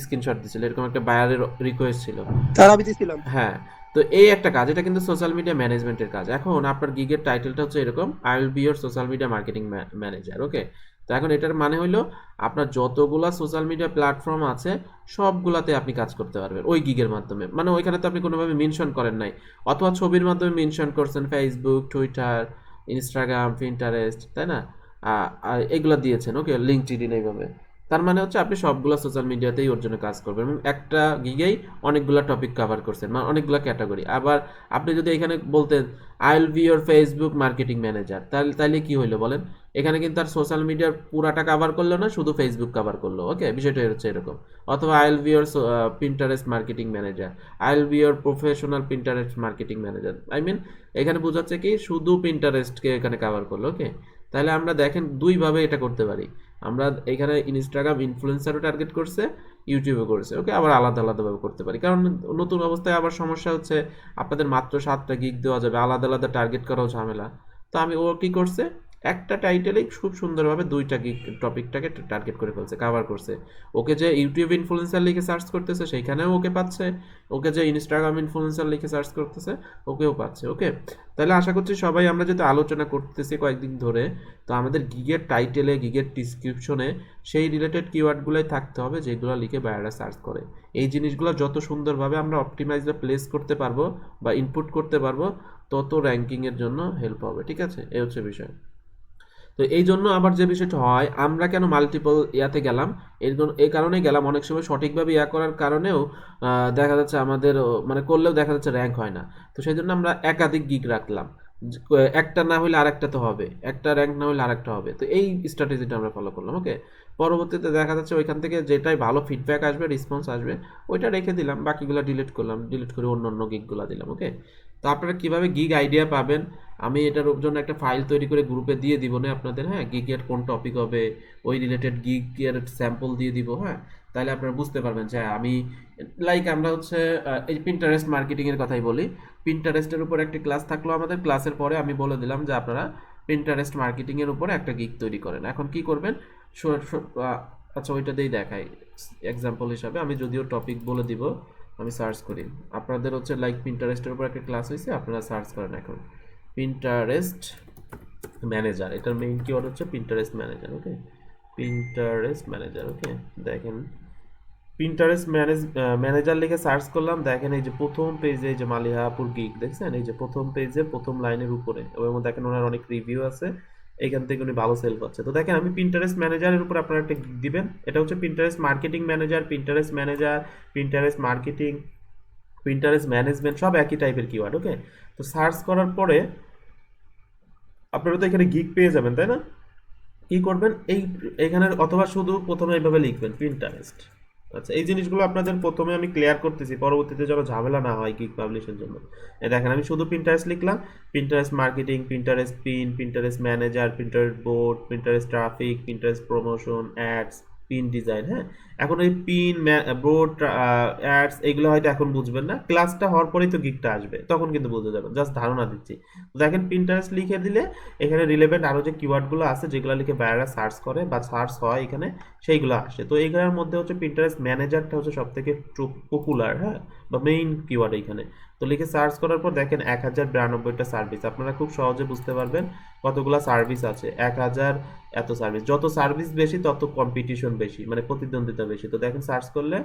স্ক্রিনশট দিয়েছিল, এরকম একটা বায়ারের রিকোয়েস্ট ছিল। তার আমি দিছিলাম। হ্যাঁ, তো এই একটা কাজ, এটা কিন্তু সোশ্যাল মিডিয়া ম্যানেজমেন্টের কাজ। এখন আপনার গিগের টাইটেলটা হচ্ছে এরকম, I will be your social media marketing manager. Okay, তো এখন এটার মানে হলো আপনার যতগুলা সোশ্যাল মিডিয়া প্ল্যাটফর্ম আছে সবগুলাতে আপনি কাজ করতে পারবেন ওই গিগের মাধ্যমে। মানে ওইখানে তো আপনি কোনোভাবে মেনশন করেন নাই, অথবা ছবির মাধ্যমে মেনশন করছেন, ফেসবুক, টুইটার, ইনস্টাগ্রাম, পিন্টারেস্ট, তাই না? এগুলো দিয়েছেন। ওকে, লিঙ্কডইন, এইভাবে। তার মানে হচ্ছে আপনি সবগুলো সোশ্যাল মিডিয়াতেই ওর জন্য কাজ করবেন, এবং একটা গিগেই অনেকগুলো টপিক কভার করছেন, মানে অনেকগুলো ক্যাটাগরি। আবার আপনি যদি এখানে বলতেন I will be your Facebook marketing manager, তাহলে কি হইলো বলেন? এখানে কিন্তু আর সোশ্যাল মিডিয়ার পুরাটা কভার করলো না, শুধু ফেসবুক কভার করলো। ওকে, বিষয়টা হচ্ছে এরকম। অথবা I will be your Pinterest marketing manager, I will be your professional Pinterest marketing manager. I mean এখানে বোঝাচ্ছে কি শুধু পিন্টারেস্টকে এখানে কভার করলো। ওকে, তাহলে আমরা দেখেন দুইভাবে এটা করতে পারি। আমরা এখানে ইনস্টাগ্রাম ইনফ্লুয়েন্সারও টার্গেট করছে, ইউটিউবে করছে। ওকে, আবার আলাদা আলাদাভাবে করতে পারি, কারণ নতুন অবস্থায় আবার সমস্যা হচ্ছে আপনাদের মাত্র 7টা গিগ দেওয়া যাবে, আলাদা আলাদা টার্গেট করাও ঝামেলা। তো ও কি করছে, একটা টাইটেলেই খুব সুন্দরভাবে দুইটা গিগ টপিকটাকে টার্গেট করে ফেলছে, কাভার করছে। ওকে যে ইউটিউব ইনফ্লুয়েন্সার লিখে সার্চ করতেছে সেইখানেও ওকে পাচ্ছে, ওকে যে ইনস্টাগ্রাম ইনফ্লুয়েন্সার লিখে সার্চ করতেছে ওকেও পাচ্ছে। ওকে, তাহলে আশা করছি সবাই আমরা যেহেতু আলোচনা করতেছি কয়েকদিন ধরে, তো আমাদের গিগের টাইটেলে গিগের ডিসক্রিপশনে সেই রিলেটেড কিওয়ার্ডগুলোই থাকতে হবে যেগুলো লিখে বায়াররা সার্চ করে। এই জিনিসগুলো যত সুন্দরভাবে আমরা অপটিমাইজ বা প্লেস করতে পারবো বা ইনপুট করতে পারবো তত র্যাঙ্কিংয়ের জন্য হেল্প হবে। ঠিক আছে, এই হচ্ছে বিষয়। তো এই জন্য আবার যে বিষয়টা হয়, আমরা কেন মাল্টিপল ইয়াতে গেলাম, এই কারণেই গেলাম, অনেক সময় সঠিকভাবে ইয়া করার কারণেও দেখা যাচ্ছে আমাদের মানে করলেও দেখা যাচ্ছে র্যাঙ্ক হয় না। তো সেই জন্য আমরা একাধিক গিগ রাখলাম, একটা না হলে আরেকটা তো হবে, একটা র্যাঙ্ক না হলে আরেকটা হবে। তো এই স্ট্র্যাটেজিটা আমরা ফলো করলাম। ওকে, পরবর্তীতে দেখা যাচ্ছে ওইখান থেকে যেটাই ভালো ফিডব্যাক আসবে, রেসপন্স আসবে, ওইটা রেখে দিলাম, বাকিগুলো ডিলিট করলাম, ডিলিট করে অন্য অন্য গিগগুলো দিলাম। ওকে, তো আপনারা কীভাবে গিগ আইডিয়া পাবেন আমি এটার জন্য একটা ফাইল তৈরি করে গ্রুপে দিয়ে দিব না আপনাদের, হ্যাঁ, গিগের কোন টপিক হবে ওই রিলেটেড গিগের স্যাম্পল দিয়ে দিব, হ্যাঁ, তাহলে আপনারা বুঝতে পারবেন যে আমি লাইক আমরা হচ্ছে এই পিন্টারেস্ট মার্কেটিংয়ের কথাই বলি। পিন্টারেস্টের উপর একটা ক্লাস থাকলো আমাদের, ক্লাসের পরে আমি বলে দিলাম যে আপনারা পিন্টারেস্ট মার্কেটিংয়ের উপরে একটা গিগ তৈরি করেন। এখন কি করবেন, আচ্ছা ওইটা দিয়েই দেখাই এক্সাম্পল হিসাবে, আমি যদিও টপিক বলে দিব, আমি সার্চ করি। আপনাদের হচ্ছে লাইক পিন্টারেস্টের উপর একটা ক্লাস হয়েছে, আপনারা সার্চ করেন এখন পিন্টারেস্ট ম্যানেজার, এটার মেইন কিওয়ার্ড হচ্ছে পিন্টারেস্ট ম্যানেজার। ওকে, পিন্টারেস্ট ম্যানেজার। ওকে, দেখেন পিন্টারেস্ট ম্যানেজার লিখে সার্চ করলাম, দেখেন এই যে প্রথম পেজে এই যে মালিহাপুর গিগ দেখছেন, এই যে প্রথম পেজে প্রথম লাইনের উপরে, এবং দেখেন ওনার অনেক রিভিউ আছে, এইখান থেকে উনি ভালো সেল পাচ্ছে। তো দেখেন আমি পিন্টারেস্ট ম্যানেজারের উপর আপনারা একটা গিগ দিবেন, এটা হচ্ছে Pinterest marketing manager, Pinterest manager, Pinterest marketing, Pinterest management, সব একই টাইপের কিওয়ার্ড। ওকে, তো সার্চ করার পরে আপনারা তো এখানে গিগ পেয়ে যাবেন, তাই না? কি করবেন, এখানে অথবা শুধু প্রথমে এইভাবে লিখবেন পিন্টারেস্ট। আচ্ছা, এই জিনিসগুলো আপনাদের প্রথমে আমি ক্লিয়ার করতেছি, পরবর্তীতে যেন ঝামেলা না হয় গিগ পাবলিশের জন্য। এই দেখেন আমি শুধু পিন্টারেস্ট লিখলাম, Pinterest marketing, Pinterest pin, Pinterest manager, Pinterest board, Pinterest traffic, Pinterest promotion, ads, pin design. হ্যাঁ, এখন এই পিন, বোর্ড, অ্যাডস এগুলো হয়তো এখন বুঝবেন না, ক্লাসটা হওয়ার পরেই তো গিগটা আসবে, তখন কিন্তু বুঝে যাবেন, জাস্ট ধারণা দিচ্ছি। দেখেন পিন্টারেস্ট লিখে দিলে এখানে রিলেভেন্ট আরও যে কিওয়ার্ডগুলো আছে যেগুলো লিখে বায়াররা সার্চ করে বা সার্চ হয় এখানে, সেইগুলো আসে। তো এইগুলোর মধ্যে হচ্ছে পিন্টারেস্ট ম্যানেজারটা হচ্ছে সব থেকে পপুলার, হ্যাঁ, বা মেইন কিওয়ার্ড এইখানে। তো লিখে সার্চ করার পর দেখেন 1092টা সার্ভিস, আপনারা খুব সহজে বুঝতে পারবেন কতগুলো সার্ভিস আছে, 1000 এত সার্ভিস। যত সার্ভিস বেশি তত কম্পিটিশন বেশি, মানে প্রতিদ্বন্দ্বিতা বেশি। তো দেখেন সার্চ করলে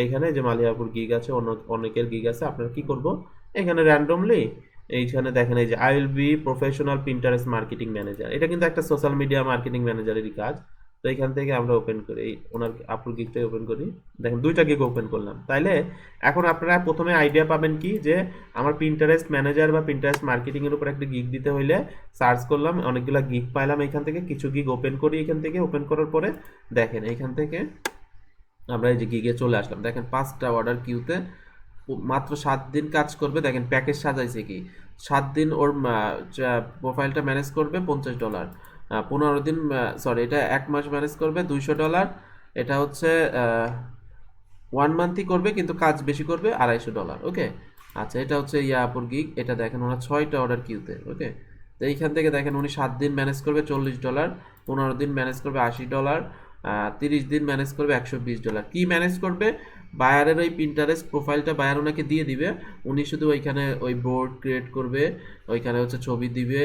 এইখানে যে মালিহাপুর গিগ আছে, অনেকের গিগ আছে, আপনারা কি করব, এখানে র্যান্ডমলি এইখানে দেখেন এই যে I will be professional Pinterest marketing manager, এটা কিন্তু একটা সোশ্যাল মিডিয়া মার্কেটিং ম্যানেজারেরই কাজ। তো এখান থেকে আমরা ওপেন করি, ওনার আপুর গিগটাই ওপেন করি, দেখেন দুইটা গিগ ওপেন করলাম। তাইলে এখন আপনারা প্রথমে আইডিয়া পাবেন কি, যে আমার পিন্টারেস্ট ম্যানেজার বা পিন্টারেস্ট মার্কেটিং এর উপর একটা গিগ দিতে হইলে সার্চ করলাম, অনেকগুলো গিগ পাইলাম, এখান থেকে কিছু গিগ ওপেন করি, এখান থেকে ওপেন করার পরে দেখেন এইখান থেকে আমরা এই যে গিগে চলে আসলাম। দেখেন 5টা অর্ডার কিউতে মাত্র 7 দিন কাজ করবে। দেখেন প্যাকেজ সাজাইছে কি, 7 দিন ওর প্রোফাইলটা ম্যানেজ করবে $50, 15 দিন সরি এটা 1 মাস ম্যানেজ করবে $200, এটা হচ্ছে 1 মান্থই করবে কিন্তু কাজ বেশি করবে $250। ওকে, আচ্ছা এটা হচ্ছে ইয়াপুর গিগ, এটা দেখেন ওনার 6টা অর্ডার কিউতে। ওকে, তো এইখান থেকে দেখেন উনি 7 দিন ম্যানেজ করবে $40, 15 দিন ম্যানেজ করবে $80, 30 দিন ম্যানেজ করবে $120। কি ম্যানেজ করবে, বায়ারের ওই পিন্টারেস্ট প্রোফাইলটা বায়ার ওনাকে দিয়ে দিবে, উনি শুধু ওইখানে ওই বোর্ড ক্রিয়েট করবে, ওইখানে হচ্ছে ছবি দিবে,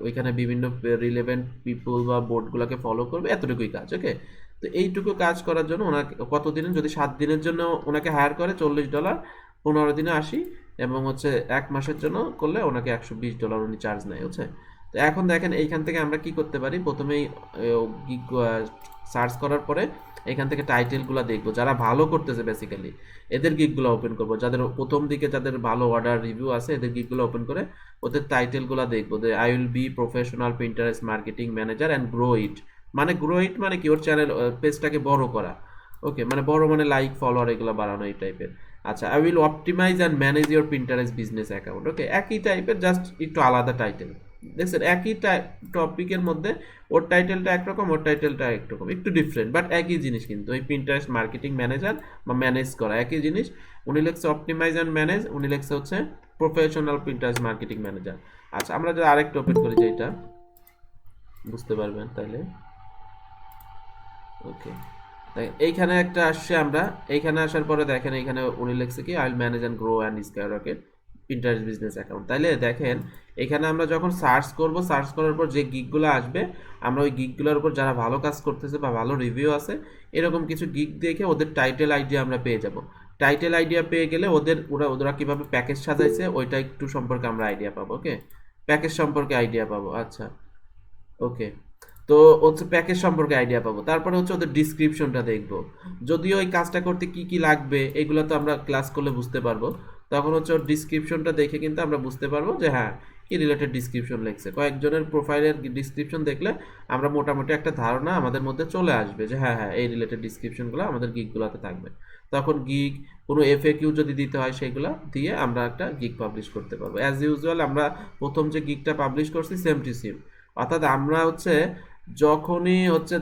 ওইখানে বিভিন্ন রিলেভেন্ট পিপল বা বোর্ডগুলোকে ফলো করবে, এতটুকুই কাজ। ওকে, তো এইটুকু কাজ করার জন্য ওনাকে কতদিনের, যদি 7 দিনের জন্য ওনাকে হায়ার করে $40, 15 দিনে 80, এবং হচ্ছে 1 মাসের জন্য করলে ওনাকে $120 উনি চার্জ নেয়। হচ্ছে, তো এখন দেখেন এইখান থেকে আমরা কি করতে পারি, প্রথমেই সার্চ করার পরে এখান থেকে টাইটেলগুলো দেখবো, যারা ভালো করতেছে বেসিক্যালি এদের গিগগুলো ওপেন করবো, যাদের প্রথম দিকে যাদের ভালো অর্ডার রিভিউ আছে এদের গিগগুলো ওপেন করে ওদের টাইটেলগুলো দেখবো, যে I will be professional Pinterest marketing manager and grow it. মানে গ্রো ইট মানে কি, ওর চ্যানেল পেজটাকে বড় করা। ওকে, মানে বড় মানে লাইক ফলোয়ার এগুলো বাড়ানো, এই টাইপের। আচ্ছা, I will optimise and manage your Pinterest business account. Okay, একই টাইপের, জাস্ট একটু আলাদা টাইটেল। দেখছেন একই টপিকের মধ্যে ওর টাইটেলটা একরকম, ওর টাইটেলটা একরকম, একটু ডিফারেন্ট, বাট একই জিনিস কিন্তু, ওই পিন্টারেস্ট মার্কেটিং ম্যানেজার বা ম্যানেজ করা একই জিনিস। উনি লেখছে অপটিমাইজ অ্যান্ড ম্যানেজ, উনি লেখছে হচ্ছে প্রফেশনাল পিন্টারেস্ট মার্কেটিং ম্যানেজার। আচ্ছা, আমরা যদি আরেকটা ওপেন করি, যেটা বুঝতে পারবেন তাইলে। ওকে, এইখানে একটা আসছে, আমরা এইখানে আসার পরে দেখেন এইখানে উনি লিখছে কি I will manage and grow and skyrocket Pinterest business account. তাইলে দেখেন এখানে আমরা যখন সার্চ করব, সার্চ করার পর যে গিগগুলো আসবে, আমরা ওই গিগগুলোর উপর যারা ভালো কাজ করতেছে বা ভালো রিভিউ আছে এরকম কিছু গিগ দেখে ওদের টাইটেল আইডিয়া আমরা পেয়ে যাব। টাইটেল আইডিয়া পেয়ে গেলে ওরা কিভাবে প্যাকেজ সাজাইছে ওইটা একটু সম্পর্কে আমরা আইডিয়া পাবো। ওকে, প্যাকেজ সম্পর্কে আইডিয়া পাবো। আচ্ছা, ওকে, তো হচ্ছে প্যাকেজ সম্পর্কে আইডিয়া পাবো। তারপরে হচ্ছে ওদের ডিসক্রিপশনটা দেখবো, যদিও এই কাজটা করতে কি কি লাগবে এগুলো তো আমরা ক্লাস করলে বুঝতে পারবো। তখন হচ্ছে ওর ডিসক্রিপশনটা দেখে কিন্তু আমরা বুঝতে পারবো যে হ্যাঁ কি রিলেটেড ডিসক্রিপশন লিখছে। কয়েকজনের প্রোফাইলের ডিসক্রিপশন দেখলে আমরা মোটামুটি একটা ধারণা আমাদের মধ্যে চলে আসবে যে হ্যাঁ হ্যাঁ এই রিলেটেড ডিসক্রিপশনগুলো আমাদের গিগগুলোতে থাকবে। তখন গিগ কোনো এফএকিউ যদি দিতে হয় সেগুলো দিয়ে আমরা একটা গিগ পাবলিশ করতে পারবো। অ্যাজ ইউজুয়াল আমরা প্রথম যে গিগটা পাবলিশ করছি সেম টু সেম, অর্থাৎ আমরা হচ্ছে যখনই হচ্ছে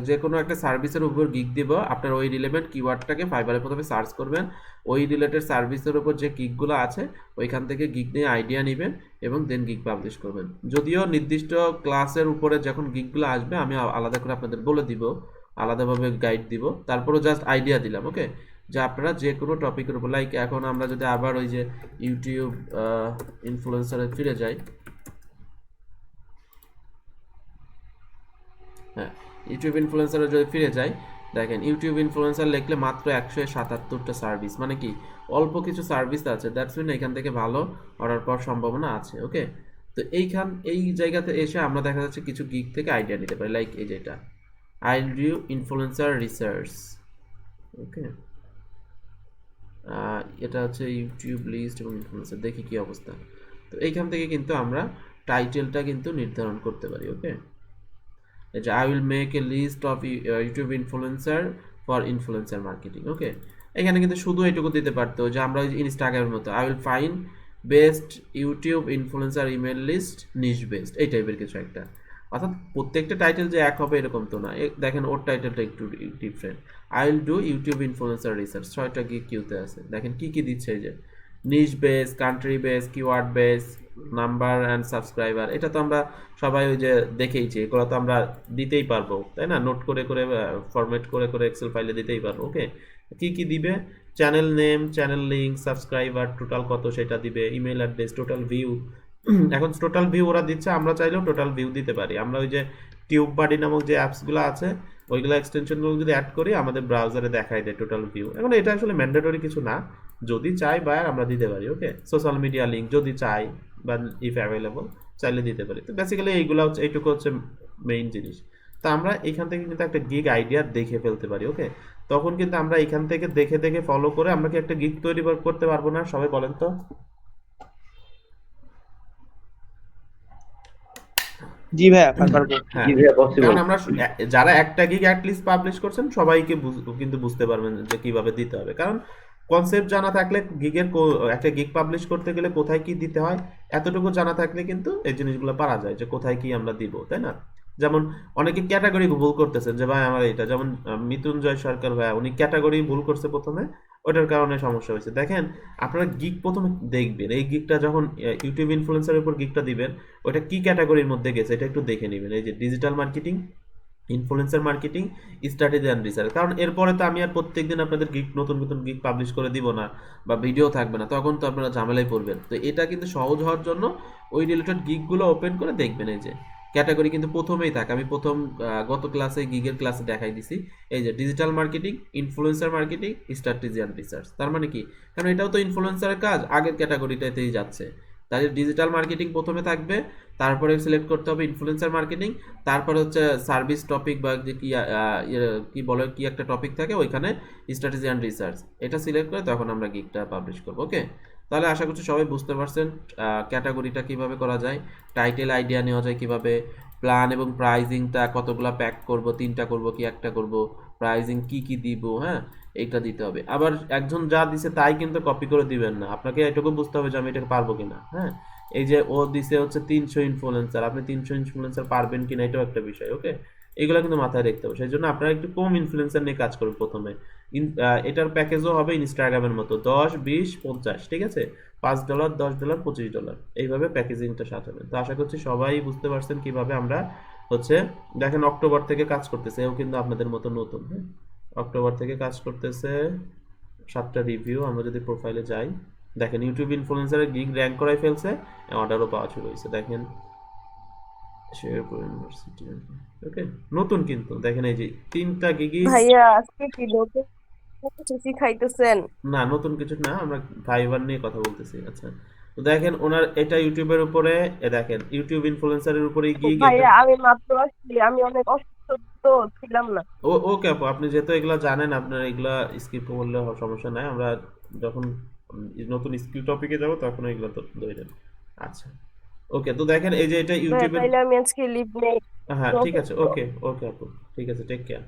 যে কোনো একটা সার্ভিসের উপর গিগ দিব, আপনার ওই রিলেভেন্ট কিওয়ার্ডটাকে ফাইবারে প্রথমে সার্চ করবেন, ওই রিলেটেড সার্ভিসের উপর যে গিগগুলো আছে ওইখান থেকে গিগ নিয়ে আইডিয়া নেবেন এবং দেন গিগ পাবলিশ করবেন। যদিও নির্দিষ্ট ক্লাসের উপরে যখন গিগগুলো আসবে আমি আলাদা করে আপনাদের বলে দিব, আলাদাভাবে গাইড দিব, তারপরও জাস্ট আইডিয়া দিলাম। ওকে, যে আপনারা যে কোনো টপিকের উপর, লাইক এখন আমরা যদি আবার ওই যে ইউটিউব ইনফ্লুয়েন্সারে ফিরে যাই, হ্যাঁ ইউটিউব ইনফ্লুয়েন্সারে যদি ফিরে যাই, দেখেন ইউটিউব ইনফ্লুয়েন্সার লিখলে মাত্র 177টা সার্ভিস, মানে কি অল্প কিছু সার্ভিস আছে, দ্যাটস মিন এখান থেকে ভালো অর্ডার পাওয়ার সম্ভাবনা আছে। ওকে, তো এই জায়গাতে এসে আমরা দেখা যাচ্ছে কিছু গিগ থেকে আইডিয়া নিতে পারি, লাইক এই যেটা আই ডু ইনফ্লুয়েন্সার রিসার্চ। ওকে, এটা হচ্ছে ইউটিউব লিস্ট এবং ইনফ্লুয়েন্সার, দেখি কি অবস্থা। তো এইখান থেকে কিন্তু আমরা টাইটেলটা কিন্তু নির্ধারণ করতে পারি। ওকে, যে I will make a list of YouTube influencer for influencer marketing. Okay, এখানে কিন্তু শুধু এইটুকু দিতে পারতো যে আমরা ইনস্টাগ্রামের মতো I will find best YouTube influencer email list niche best, এই টাইপের কিছু একটা। অর্থাৎ প্রত্যেকটা টাইটেল যে এক হবে এরকম তো না, দেখেন ওর টাইটেলটা একটু different. I will do YouTube influencer research, 6টা গিগ কিউতে আছে, দেখেন কি কি দিচ্ছে, এই যে niche base, country base, keyword base, number and subscriber. এটা তো আমরা সবাই ওই যে দেখেইছি, এগুলো তো আমরা দিতেই পারবো, তাই না? নোট করে করে ফরম্যাট করে করে এক্সেল ফাইলে দিতেই পারবো। ওকে, কি কি দিবে, channel name, channel link, subscriber total কত সেটা দিবে, ইমেল অ্যাড্রেস, টোটাল ভিউ। এখন টোটাল ভিউ ওরা দিচ্ছে, আমরা চাইলেও টোটাল ভিউ দিতে পারি। আমরা ওই যে টিউব বাডি নামক যে অ্যাপসগুলো আছে ওইগুলো এক্সটেনশনগুলো যদি অ্যাড করি আমাদের ব্রাউজারে দেখাই দেয় টোটাল ভিউ। এখন এটা আসলে ম্যান্ডেটরি কিছু না, যদি চাই বায়ার আমরা দিতে পারি। ওকে, সোশ্যাল মিডিয়া লিঙ্ক যদি চাই বা ইফ অ্যাভেলেবল চাইলে দিতে পারি। তো বেসিক্যালি এইগুলো হচ্ছে, এইটুকু হচ্ছে মেইন জিনিস। তো আমরা এখান থেকে কিন্তু একটা গিগ আইডিয়া দেখে ফেলতে পারি। ওকে, তখন কিন্তু আমরা এখান থেকে দেখে দেখে ফলো করে আমরা কি একটা গিগ তৈরি করতে পারবো না? সবাই বলেন তো। জি ভাইয়া পারবো। হ্যাঁ, কারণ আমরা যারা একটা গিগ অ্যাটলিস্ট পাবলিশ করছেন সবাইকে কিন্তু বুঝতে পারবেন যে কিভাবে দিতে হবে। কারণ কনসেপ্ট জানা থাকলে গিগের একটা গিগ পাবলিশ করতে গেলে কোথায় কি দিতে হয় এতটুকু জানা থাকলে কিন্তু এই জিনিসগুলো পারা যায় যে কোথায় কি আমরা দিব, তাই না? যেমন অনেকে ক্যাটাগরি ভুল করতেছেন যে ভাই আমার এটা, যেমন মৃত্যুঞ্জয় সরকার ভাই উনি ক্যাটাগরি ভুল করছে প্রথমে, ওটার কারণে সমস্যা হয়েছে। দেখেন আপনারা গিগ প্রথমে দেখবেন, এই গিগটা যখন ইউটিউব ইনফ্লুয়েন্সারের উপর গিগটা দিবেন ওটা কি ক্যাটাগরির মধ্যে গেছে এটা একটু দেখে নেবেন। এই যে digital marketing, influencer marketing, strategy and research. কারণ এরপরে তো আমি আর প্রত্যেকদিন আপনাদের গিগ নতুন নতুন গিগ পাবলিশ করে দিব না বা ভিডিও থাকবে না, তখন তো আপনারা ঝামেলায় পড়বেন। তো এটা কিন্তু সহজ হওয়ার জন্য ওই রিলেটেড গিগগুলো ওপেন করে দেখবেন। এই যে ক্যাটাগরি কিন্তু প্রথমেই থাকে, আমি প্রথম গত ক্লাসে গিগের ক্লাসে দেখাই দিছি। এই যে digital marketing, influencer marketing, strategy and research. তার মানে কি, কারণ এটাও তো ইনফ্লুয়েন্সারের কাজ, আগের ক্যাটাগরিটাতেই যাচ্ছে। তাহলে ডিজিটাল মার্কেটিং প্রথমে থাকবে, তারপরে সিলেক্ট করতে হবে ইনফ্লুয়েন্সার মার্কেটিং, তারপরে হচ্ছে সার্ভিস টপিক বা যে কি বলে কি একটা টপিক থাকে ওইখানে স্ট্র্যাটেজি অ্যান্ড রিসার্চ, এটা সিলেক্ট করে তখন আমরা গিগটা পাবলিশ করবো। ওকে, তাহলে আশা করছি সবাই বুঝতে পারছেন ক্যাটাগরিটা কিভাবে করা যায়, টাইটেল আইডিয়া নেওয়া যায় কিভাবে, প্ল্যান এবং প্রাইজিংটা কতগুলো প্যাক করব, 3টা করব কি 1টা করব, প্রাইজিং কি কি দিব, হ্যাঁ এইটা দিতে হবে। আবার একজন যা দিছে তাই কিন্তু কপি করে দিবেন না, আপনাকে এটুকু বুঝতে হবে যে আমি এটাকে পারবো কিনা। হ্যাঁ, এই যে ও দিছে হচ্ছে 300 ইনফ্লুয়েন্সার, আপনি 300 ইনফ্লুয়েন্সার পারবেন কিনা এটাও একটা বিষয়। ওকে, এগুলো কিন্তু মাথায় রাখতে হবে। সেই জন্য আপনারা একটু কম ইনফ্লুয়েন্সার নিয়ে কাজ করুন প্রথমে। এটার প্যাকেজও হবে ইনস্টাগ্রামের মতো 10, 20, 50, ঠিক আছে, $5, $10, $25 এইভাবে প্যাকেজিংটা সাজাবেন। তো আশা করছি সবাই বুঝতে পারছেন কিভাবে আমরা হচ্ছে দেখেন অক্টোবর থেকে কাজ করতেছে, এও কিন্তু আপনাদের মতো নতুন, হ্যাঁ অক্টোবর থেকে কাজ করতেছে। 7টা রিভিউ, আমরা যদি প্রোফাইলে যাই দেখেন ইউটিউব ইনফ্লুয়েন্সারের গিগ র্যাঙ্ক করাই ফেলছে, অর্ডারও পাওয়া শুরু হয়েছে। দেখেন শেরপুর ইউনিভার্সিটি, ওকে নতুন কিন্তু দেখেন এই যে 3টা গিগই। ভাইয়া আজকে কি নতুন কিছু খাইতেছেন? না নতুন কিছু না, আমরা ফাইবার নিয়ে কথা বলতেছি। আচ্ছা তো দেখেন ওনার এটা ইউটিউবের উপরে, দেখেন ইউটিউব ইনফ্লুয়েন্সারের উপরে গিগ। ভাইয়া আমি মাত্র আসছি, আমি অনেক অসুস্থ তো ছিলাম না। ওকে আপু, আপনি যেহেতু এগুলা জানেন আপনার এগুলা স্কিপ করলে সমস্যা নাই, আমরা যখন নতুন স্কিল টপিকে যাব তখন এগুলো তো ধরেন। আচ্ছা ওকে, তো দেখেন এই যে এটা ভাইয়া ইউটিউবের, তাইলে আমি আজকে লিভ নেই। হ্যাঁ ঠিক আছে, ওকে ওকে আপু, ঠিক আছে, টেক কেয়ার।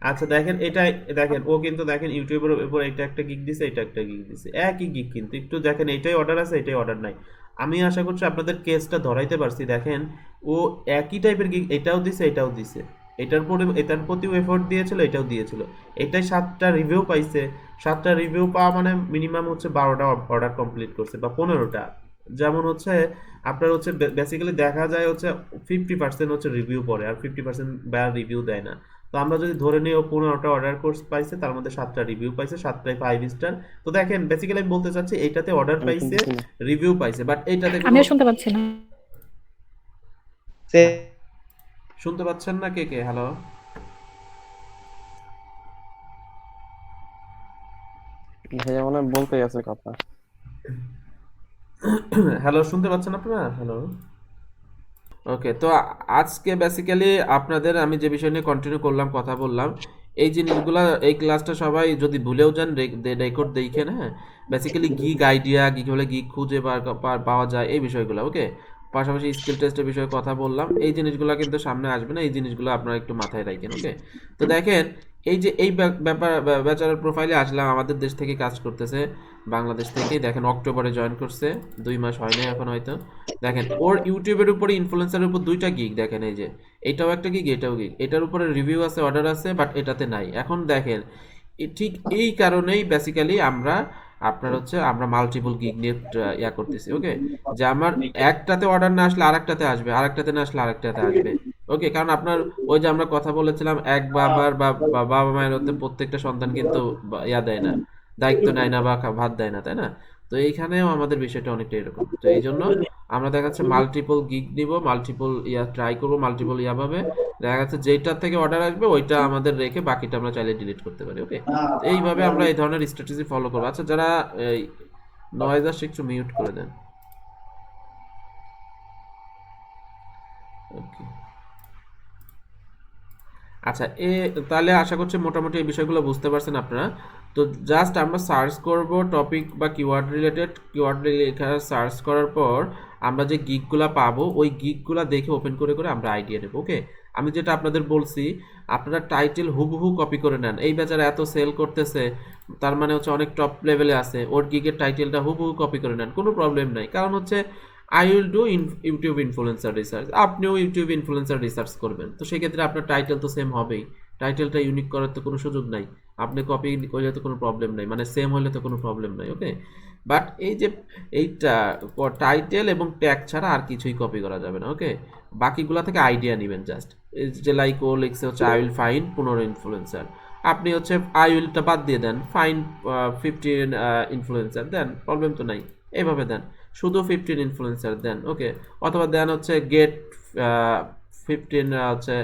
আচ্ছা দেখেন এটা, দেখেন ও কিন্তু দেখেন ইউটিউবের উপর এটা একটা গিগ দিছে, এটা একটা গিগ দিছে, একই গিগ কিন্তু একটু দেখেন এইটাই অর্ডার আছে এটাই অর্ডার নাই। আমি আশা করছি আপনাদের কেসটা ধরাইতে পারছি। দেখেন ও একই টাইপের গিগ এটাও দিছে এটাও দিছে, এটার পরে এটার প্রতিও এফোর্ট দিয়েছিল এটাও দিয়েছিল, এটাই 7টা রিভিউ পাইছে। 7টা রিভিউ পাওয়া মানে মিনিমাম হচ্ছে 12টা অর্ডার কমপ্লিট করছে বা 15টা। যেমন হচ্ছে আপনার হচ্ছে বেসিক্যালি দেখা যায় হচ্ছে 50% হচ্ছে রিভিউ পড়ে আর 50% ব্যা রিভিউ দেয় না। তো আমরা যদি ধরে নিই ও 15টা অর্ডার কোর্স পাইছে, তার মধ্যে 7টা রিভিউ পাইছে, 7টাই 5 স্টার। তো দেখেন বেসিক্যালি আমি বলতে চাচ্ছি এইটাতে অর্ডার পাইছে রিভিউ পাইছে, বাট এইটাতে আমিও শুনতে পাচ্ছি না। শুনতে পাচ্ছেন না কে কে? হ্যালো ভাইয়া মনে হয় বলতেই আছে কথা। হ্যালো শুনতে পাচ্ছেন আপনারা? হ্যালো ওকে, তো আজকে বেসিক্যালি আপনাদের আমি যে বিষয় নিয়ে কন্টিনিউ করলাম কথা বললাম, এই জিনিসগুলা এই ক্লাসটা সবাই যদি ভুলেও যান রেকর্ড দেখেন, হ্যাঁ বেসিক্যালি গিগ আইডিয়া, গিগ হলে গিগ খুঁজে পাওয়া যায় এই বিষয়গুলো, ওকে পাশাপাশি স্কিল টেস্টের বিষয়ে কথা বললাম। এই জিনিসগুলো কিন্তু সামনে আসবে না, এই জিনিসগুলো আপনারা একটু মাথায় রাখেন, ওকে। তো দেখেন এই যে এই ব্যাপার ব্যাচেলার প্রোফাইলে আসলাম, আমাদের দেশ থেকে কাজ করতেছে, বাংলাদেশ থেকে। দেখেন অক্টোবরে জয়েন করছে, 2 মাস হয় নাই এখন হয়তো। দেখেন ওর ইউটিউবের উপরে ইনফ্লুয়েন্সারের উপর 2টা গিগ, দেখেন এই যে এটাও একটা গিগ এটাও গিগ, এটার উপরে রিভিউ আছে অর্ডার আছে, বাট এটাতে নাই। এখন দেখেন ঠিক এই কারণেই বেসিক্যালি আমরা আপনার হচ্ছে আমরা মাল্টিপল গিগ নিয়ে ইয়া করতেছি, ওকে যে আমার একটাতে অর্ডার না আসলে আরেকটাতে আসবে, আরেকটাতে না আসলে আরেকটাতে আসবে, ওকে। কারণ আপনার ওই যে আমরা কথা বলেছিলাম এক বাবার বা বাবা মায়ের হতে প্রত্যেকটা সন্তান কিন্তু ইয়া দেয় না, দায়িত্ব নেয় না বা ভাত দেয় না, তাই না? তো এইখানেও আমাদের বিষয়টা অনেকটা এরকম। তো এই জন্য আমরা দেখা যাচ্ছে মাল্টিপল গিগ নিব, মাল্টিপল ইয়া ট্রাই করবো, মাল্টিপল ইয়া ভাবে দেখা যাচ্ছে যেটার থেকে অর্ডার আসবে ওইটা আমাদের রেখে বাকিটা আমরা চাইলে ডিলিট করতে পারি, ওকে। এইভাবে আমরা এই ধরনের স্ট্র্যাটেজি ফলো করবো। আচ্ছা যারা এই নয়েজ আসছে একটু মিউট করে দেন, ওকে। আচ্ছা তাহলে আশা করছি মোটামুটি এই বিষয়গুলো বুঝতে পারছেন আপনারা। তো জাস্ট আমরা সার্চ করব টপিক বা কিওয়ার্ড রিলেটেড, কিওয়ার্ড লেখা সার্চ করার পর আমরা যে গিগগুলা পাবো ওই গিগগুলা দেখে ওপেন করে করে আমরা আইডিয়া নেব, ওকে। আমি যেটা আপনাদের বলছি আপনারা টাইটেল হুবহু কপি করে নেন। এই বেচারা এত সেল করতেছে তার মানে হচ্ছে অনেক টপ লেভেলে আছে, ওর গিগের টাইটেলটা হুবহু কপি করে নেন, কোনো প্রবলেম নাই। কারণ হচ্ছে I will do YouTube influencer research, আপনিও ইউটিউব ইনফ্লুয়েন্সার রিসার্চ করবেন, তো সেক্ষেত্রে আপনার টাইটেল তো সেম হবেই, টাইটেলটা ইউনিক করার তো কোনো সুযোগ নাই, আপনি কপি করলে তো কোনো প্রবলেম নাই, মানে সেম হলে তো কোনো প্রবলেম নাই, ওকে। বাট এই যে এইটা টাইটেল এবং ট্যাগ ছাড়া আর কিছুই কপি করা যাবে না, ওকে। বাকিগুলা থেকে আইডিয়া নেবেন জাস্ট, যে লাইক ও লিখছে হচ্ছে আই উইল ফাইন্ড 15 ইনফ্লুয়েন্সার, আপনি হচ্ছে আই উইলটা বাদ দিয়ে দেন, ফাইন্ড 15 ইনফ্লুয়েন্সার দেন, প্রবলেম তো নাই, এইভাবে দেন শুধু 15 ইনফ্লুয়েন্সার দেন, ওকে। অথবা দেন হচ্ছে গেট 15 হচ্ছে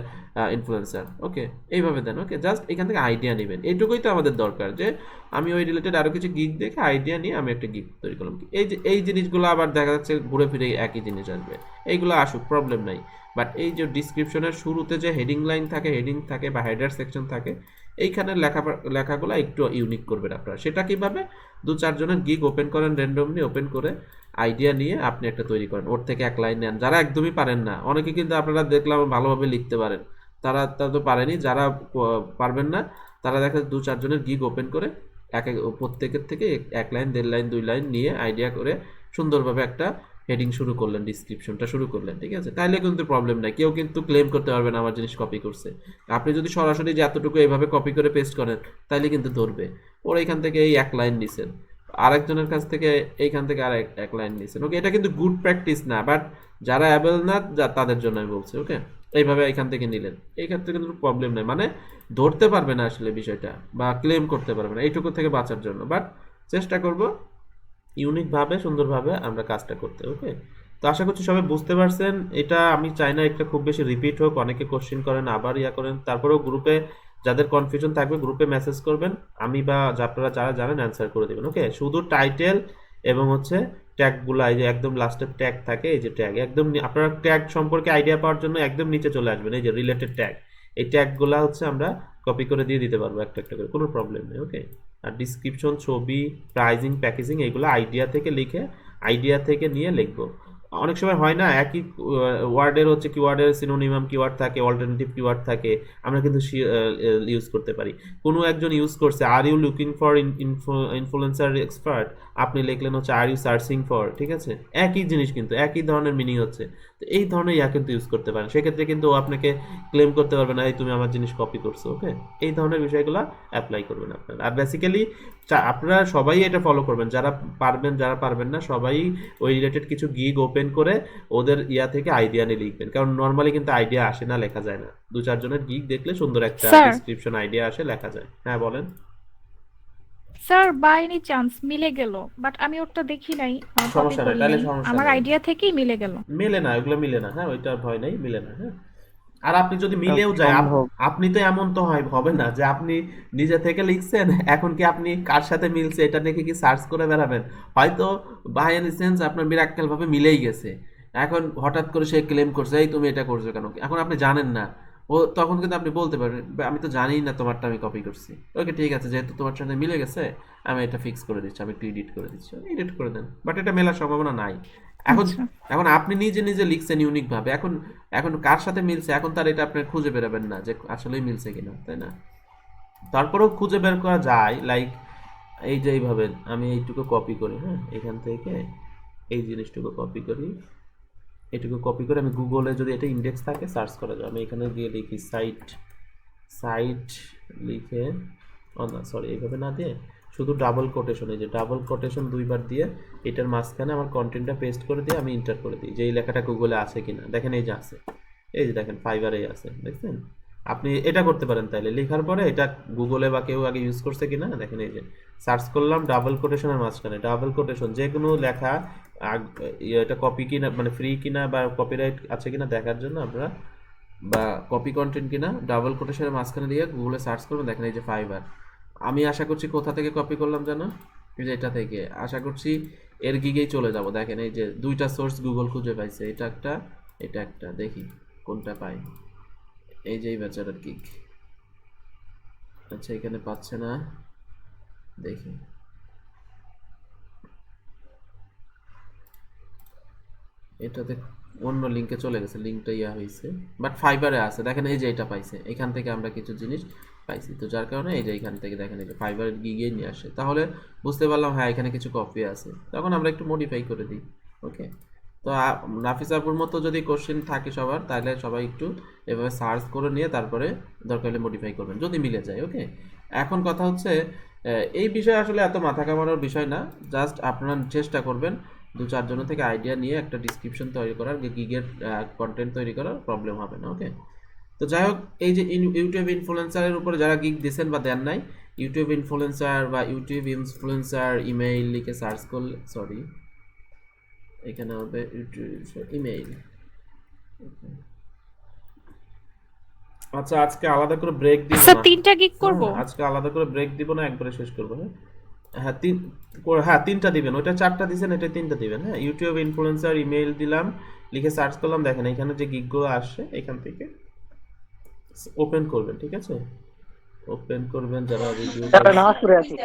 ইনফ্লুয়েন্সার, ওকে এইভাবে দেন, ওকে। জাস্ট এখান থেকে আইডিয়া নেবেন, এইটুকুই তো আমাদের দরকার, যে আমি ওই রিলেটেড আরও কিছু গিগ দেখে আইডিয়া নিয়ে আমি একটা গিগ তৈরি করলাম। এই যে এই জিনিসগুলো আবার দেখা যাচ্ছে ঘুরে ফিরে একই জিনিস আসবে, এইগুলো আসুক প্রবলেম নাই। বাট এই যে ডিসক্রিপশনের শুরুতে যে হেডিং লাইন থাকে, হেডিং থাকে বা হেডার সেকশন থাকে, এইখানে লেখাগুলো একটু ইউনিক করবেন আপনারা। সেটা কিভাবে? 2-4 জনের গিগ ওপেন করেন, র্যান্ডমলি ওপেন করে আইডিয়া নিয়ে আপনি একটা তৈরি করেন, ওর থেকে এক লাইন নেন। যারা একদমই পারেন না, অনেকে কিন্তু আপনারা দেখলাম ভালোভাবে লিখতে পারেন, তারা তো পারেনি, যারা পারবেন না তারা দেখা 2-4 জনের গিগ ওপেন করে প্রত্যেকের থেকে 1 লাইন 1.5 লাইন 2 লাইন নিয়ে আইডিয়া করে সুন্দরভাবে একটা হেডিং শুরু করলেন, ডিসক্রিপশনটা শুরু করলেন, ঠিক আছে? তাইলে কিন্তু প্রবলেম নাই, কেউ কিন্তু ক্লেম করতে পারবে না আমার জিনিস কপি করছে। আপনি যদি সরাসরি যে এতটুকু এইভাবে কপি করে পেস্ট করেন তাইলে কিন্তু ধরবে, ওর এইখান থেকে এই 1 লাইন নিছেন, আরেকজনের কাছ থেকে এইখান থেকে আর 1 লাইন নিছেন, ওকে। এটা কিন্তু গুড প্র্যাকটিস না, বাট যারা অ্যাবেল না তাদের জন্য আমি বলছি, ওকে। এইভাবে এখান থেকে নিলেন, এই ক্ষেত্রে কিন্তু প্রবলেম নেই, মানে ধরতে পারবে না আসলে বিষয়টা বা ক্লেম করতে পারবে না এইটুকু থেকে বাঁচার জন্য। বাট চেষ্টা করব ইউনিকভাবে সুন্দরভাবে আমরা কাজটা করতে। ওকে, তো আশা করছি সবাই বুঝতে পারছেন। এটা আমি চাই না এটা খুব বেশি রিপিট হোক, অনেকে কোশ্চেন করেন আবার ইয়া করেন, তারপরেও গ্রুপে যাদের কনফিউশন থাকবে গ্রুপে মেসেজ করবেন, আমি বা আপনারা যারা জানেন অ্যান্সার করে দেবেন। ওকে, শুধু টাইটেল এবং হচ্ছে ট্যাগগুলো, এই যে একদম লাস্টের ট্যাগ থাকে, এই যে ট্যাগ একদম আপনারা ট্যাগ সম্পর্কে আইডিয়া পাওয়ার জন্য একদম নিচে চলে আসবেন, এই যে রিলেটেড ট্যাগ, এই ট্যাগগুলো হচ্ছে আমরা কপি করে দিয়ে দিতে পারবো একটা একটা করে, কোনো প্রবলেম নেই। ওকে, আর ডিসক্রিপশন, ছবি, প্রাইজিং, প্যাকেজিং এগুলো আইডিয়া থেকে লিখে আইডিয়া থেকে নিয়ে লিখবো। অনেক সময় হয় না একই ওয়ার্ডের হচ্ছে কিওয়ার্ডের সিনোনিমাম কিওয়ার্ড থাকে, অল্টারনেটিভ কিওয়ার্ড থাকে, আমরা কিন্তু ইউজ করতে পারি। কোনো একজন ইউজ করছে are you looking for influencer expert, আপনি লিখলেন হচ্ছে আর ইউ সার্চিং ফর, ঠিক আছে, একই জিনিস কিন্তু একই ধরনের মিনিং হচ্ছে। তো এই ধরনের ইয়া কিন্তু ইউজ করতে পারেন, সেক্ষেত্রে কিন্তু ও আপনাকে ক্লেম করতে পারবে না এই তুমি আমার জিনিস কপি করছো। ওকে, এই ধরনের বিষয়গুলো অ্যাপ্লাই করবেন আপনারা। আর বেসিক্যালি আপনারা সবাই এটা ফলো করবেন, যারা পারবেন যারা পারবেন না সবাই ওই রিলেটেড কিছু গিগ ওপেন করে ওদের ইয়া থেকে আইডিয়া নিয়ে লিখবেন, কারণ নর্মালি কিন্তু আইডিয়া আসে না, লেখা যায় না। দু চারজনের গিগ দেখলে সুন্দর একটা স্যার। ডিসক্রিপশন আইডিয়া আসে, লেখা যায়। হ্যাঁ বলেন। স্যার বাই এনি চান্স মিলে গেল, বাট আমি ওটা দেখি নাই, কপি সমস্যা নাই, করি তাহলে নাই, সমস্যা আমার নাই, আইডিয়া থেকেই মিলে গেল। মেলে না, ওগুলো মিলে না। হ্যাঁ, ওইটা ভয় নাই, মিলে না। হ্যাঁ, আর আপনি যদি মিলেও যায় সম্ভব। আপনি তো এমন তো হবে না যে আপনি নিজে থেকে লিখছেন, এখন কি আপনি কার সাথে মিলছে এটা দেখে কি সার্চ করে বেড়াবেন? হয়তো বাই এনি সেন্স আপনার মিরাক্কেল ভাবে মিলেই গেছে, এখন হঠাৎ করে সে ক্লেম করছে এই তুমি এটা করছো কেন, এখন আপনি জানেন না, ও তখন কিন্তু আপনি বলতে পারবেন আমি তো জানি না তোমারটা আমি কপি করছি। ওকে ঠিক আছে, যেহেতু তোমার সাথে মিলে গেছে আমি এটা ফিক্স করে দিচ্ছি, আমি একটু এডিট করে দিচ্ছি, এডিট করে দেন। বাট এটা মেলার সম্ভাবনা নাই। এখন আচ্ছা। এখন আপনি নিজে নিজে লিখছেন ইউনিক ভাবে, এখন এখন কার সাথে মিলছে এখন তার এটা আপনি খুঁজে বেরাবেন না যে আসলেই মিলছে কিনা, তাই না? তারপরেও খুঁজে বের করা যায়, লাইক এই যে এইভাবে আমি এইটুকু কপি করি, হ্যাঁ এখান থেকে এই জিনিসটুকু কপি করি, এটুকু কপি করে আমি গুগলে যদি এটা ইন্ডেক্স থাকে সার্চ করা যায়, আমি এখানে গিয়ে লিখি সাইট, সাইট লিখে না সরি এইভাবে না দিয়ে শুধু ডাবল কোটেশন, এই যে ডাবল কোটেশন দুইবার দিয়ে এটার মাঝখানে আমার কন্টেন্টটা পেস্ট করে দিয়ে আমি এন্টার করে দিই যে এই লেখাটা গুগলে আছে কিনা। দেখেন এই যে আছে, এই যে দেখেন ফাইবারেই আছে, দেখছেন? আপনি এটা করতে পারেন তাইলে, লেখার পরে এটা গুগলে বা কেউ আগে ইউজ করছে কিনা দেখেন, এই যে সার্চ করলাম ডাবল কোটেশনের মাঝখানে, ডাবল কোটেশন যে কোনো লেখা এটা কপি কিনা মানে ফ্রি কিনা বা কপিরাইট আছে কিনা দেখার জন্য আমরা বা কপি কন্টেন্ট কিনা ডাবল কোটেশনের মাঝখানে দিয়ে গুগলে সার্চ করবেন। দেখেন এই যে ফাইবার, আমি আশা করছি কোথা থেকে কপি করলাম জানো, এই যে এটা থেকে, আশা করছি এর গিগেই চলে যাব। দেখেন এই যে দুইটা সোর্স গুগল খুঁজে পাইছে, এটা একটা এটা একটা, দেখি কোনটা পাই। এই যে এই বেচারার গিগ, আচ্ছা এখানে পাচ্ছে না, দেখি এটাতে অন্য লিঙ্কে চলে গেছে, লিঙ্কটা ইয়া হয়েছে, বাট ফাইবারে আছে। দেখেন এই যে এটা পাইছে, এখান থেকে আমরা কিছু জিনিস পাইছি, তো যার কারণে এই যে এখান থেকে দেখেন এই যে ফাইবারের গিগেই নিয়ে আসে, তাহলে বুঝতে পারলাম হ্যাঁ এখানে কিছু কপি আছে, তখন আমরা একটু মডিফাই করে দিই। ওকে, তো নাফিস আপুর মতো যদি কোশ্চেন থাকে সবার, তাহলে সবাই একটু এভাবে সার্চ করে নিয়ে তারপরে দরকার হলে মডিফাই করবেন যদি মিলে যায়। ওকে, এখন কথা হচ্ছে এই বিষয়ে আসলে এত মাথা কামানোর বিষয় না, জাস্ট আপনারা চেষ্টা করবেন দু চারজনের থেকে আইডিয়া নিয়ে একটা ডিসক্রিপশন তৈরি করার, গিগের কন্টেন্ট তৈরি করার, প্রবলেম হবে না। ওকে, তো যাই হোক, এই যে ইউটিউব ইনফ্লুয়েন্সারের উপরে যারা গিগ দিয়েছেন বা দেন নাই, ইউটিউব ইনফ্লুয়েন্সার বা ইউটিউব ইনফ্লুয়েন্সার ইমেইল লিখে সার্চ করলে, সরি এখানে হবে ইউটিউব ইমেইল। আচ্ছা আজকে আলাদা করে ব্রেক দিব স্যার না, 3টা গিগ করব। আজকে আলাদা করে ব্রেক দিব না, একবারে শেষ করবো। হ্যাঁ হ্যাঁ তিনটা দিবেন, ওইটা চারটা দিয়েছেন এটা তিনটা দিবেন। হ্যাঁ, ইউটিউব ইনফ্লুয়েন্সার ইমেইল দিলাম, লিখে সার্চ করলাম, দেখেন এখানে যে গিগগুলো আসছে এখান থেকে ওপেন করবেন, ঠিক আছে? ওপেন করবেন যারা রিভিউ, নামাজ পড়ে আছি।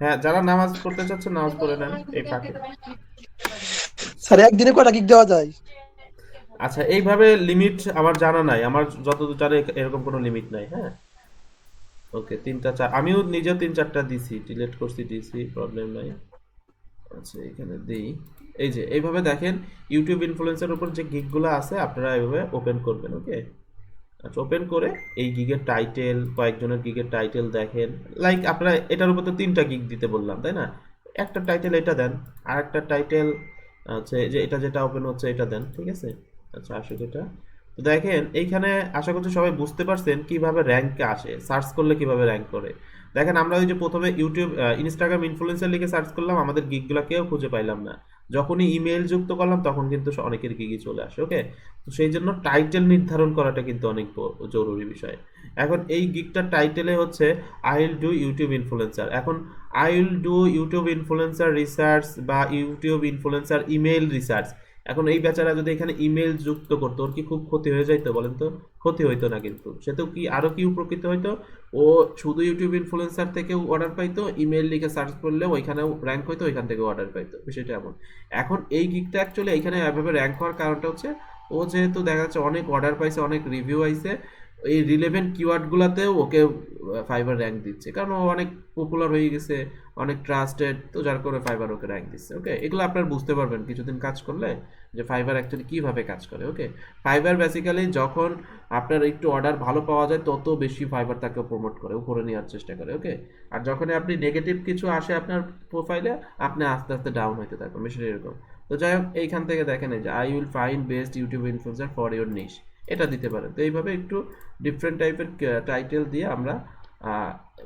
হ্যাঁ যারা নামাজ পড়তে চাচ্ছেন নামাজ পড়ে নেন এই ফাঁকে। স্যার একদিনে কয়টা গিগ দেওয়া যায়? আচ্ছা এইভাবে লিমিট আমার জানা নাই, আমার যতদূর জানি এরকম কোনো লিমিট নাই। হ্যাঁ ওকে, তিনটা আমিও নিজেও 3-4টা দিছি, ডিলিট করছি দিছি, প্রবলেম নাই। আচ্ছা এখানে দিই, এই যে এইভাবে দেখেন ইউটিউব ইনফ্লুয়েন্সার উপর যে গিগগুলো আছে আপনারা এইভাবে ওপেন করবেন। ওকে, আচ্ছা ওপেন করে এই গিগের টাইটেল, কয়েকজনের গিগের টাইটেল দেখেন, লাইক আপনারা এটার উপর তো 3টা গিগ দিতে বললাম তাই না, একটা টাইটেল এটা দেন, আর একটা টাইটেল হচ্ছে যে এটা যেটা ওপেন হচ্ছে এটা দেন, ঠিক আছে? আচ্ছা আসলে এটা তো দেখেন এইখানে আশা করছি সবাই বুঝতে পারছেন কিভাবে র্যাঙ্কে আসে, সার্চ করলে কিভাবে র্যাঙ্ক করে। দেখেন আমরা ওই যে প্রথমে ইউটিউব ইনস্টাগ্রাম ইনফ্লুয়েন্সার লিখে সার্চ করলাম, আমাদের গিগগুলো কেউ খুঁজে পাইলাম না। যখনই ইমেল যুক্ত করলাম তখন কিন্তু অনেকের গিগই চলে আসে। ওকে, তো সেই জন্য টাইটেল নির্ধারণ করাটা কিন্তু অনেক জরুরি বিষয়। এখন এই গিগটার টাইটেলে হচ্ছে I will do YouTube influencer. এখন I will do YouTube influencer research বা ইউটিউব ইনফ্লুয়েন্সার ইমেল রিসার্চ। এখন এই বেচারা যদি এখানে ইমেল যুক্ত করতো, ওর কি খুব ক্ষতি হয়ে যাইতো বলেন তো? ক্ষতি হইতো না, কিন্তু সে তো কি আরো কি উপকৃত হইতো, ও শুধু ইউটিউব ইনফ্লুয়েন্সার থেকেও অর্ডার পাইতো, ইমেল লিখে সার্চ করলে ওইখানেও র্যাঙ্ক হইতো, ওইখান থেকে অর্ডার পাইতো, বিষয়টা এমন। এখন এই গিগটা অ্যাকচুয়ালি এখানে এভাবে র্যাঙ্ক হওয়ার কারণটা হচ্ছে ও যেহেতু দেখা যাচ্ছে অনেক অর্ডার পাইছে, অনেক রিভিউ আইছে, এই রিলেভেন্ট কিওয়ার্ডগুলোতেও ওকে ফাইবার র্যাঙ্ক দিচ্ছে, কারণ ও অনেক পপুলার হয়ে গেছে, অনেক ট্রাস্টেড, তো যার করে ফাইবার ওকে র্যাঙ্ক দিচ্ছে। ওকে, এগুলো আপনার বুঝতে পারবেন কিছুদিন কাজ করলে যে ফাইবার অ্যাকচুয়ালি কীভাবে কাজ করে। ওকে, ফাইবার বেসিক্যালি যখন আপনার একটু অর্ডার ভালো পাওয়া যায় তত বেশি ফাইবার তাকে প্রমোট করে, উপরে নেওয়ার চেষ্টা করে। ওকে, আর যখনই আপনি নেগেটিভ কিছু আসে আপনার প্রোফাইলে, আপনি আস্তে আস্তে ডাউন হইতে থাকবেন, বিষয়টা এরকম। তো যাই হোক, এইখান থেকে দেখেন এই যে I will find best YouTube influencer for your niche, এটা দিতে পারেন। তো এইভাবে একটু ডিফারেন্ট টাইপের টাইটেল দিয়ে আমরা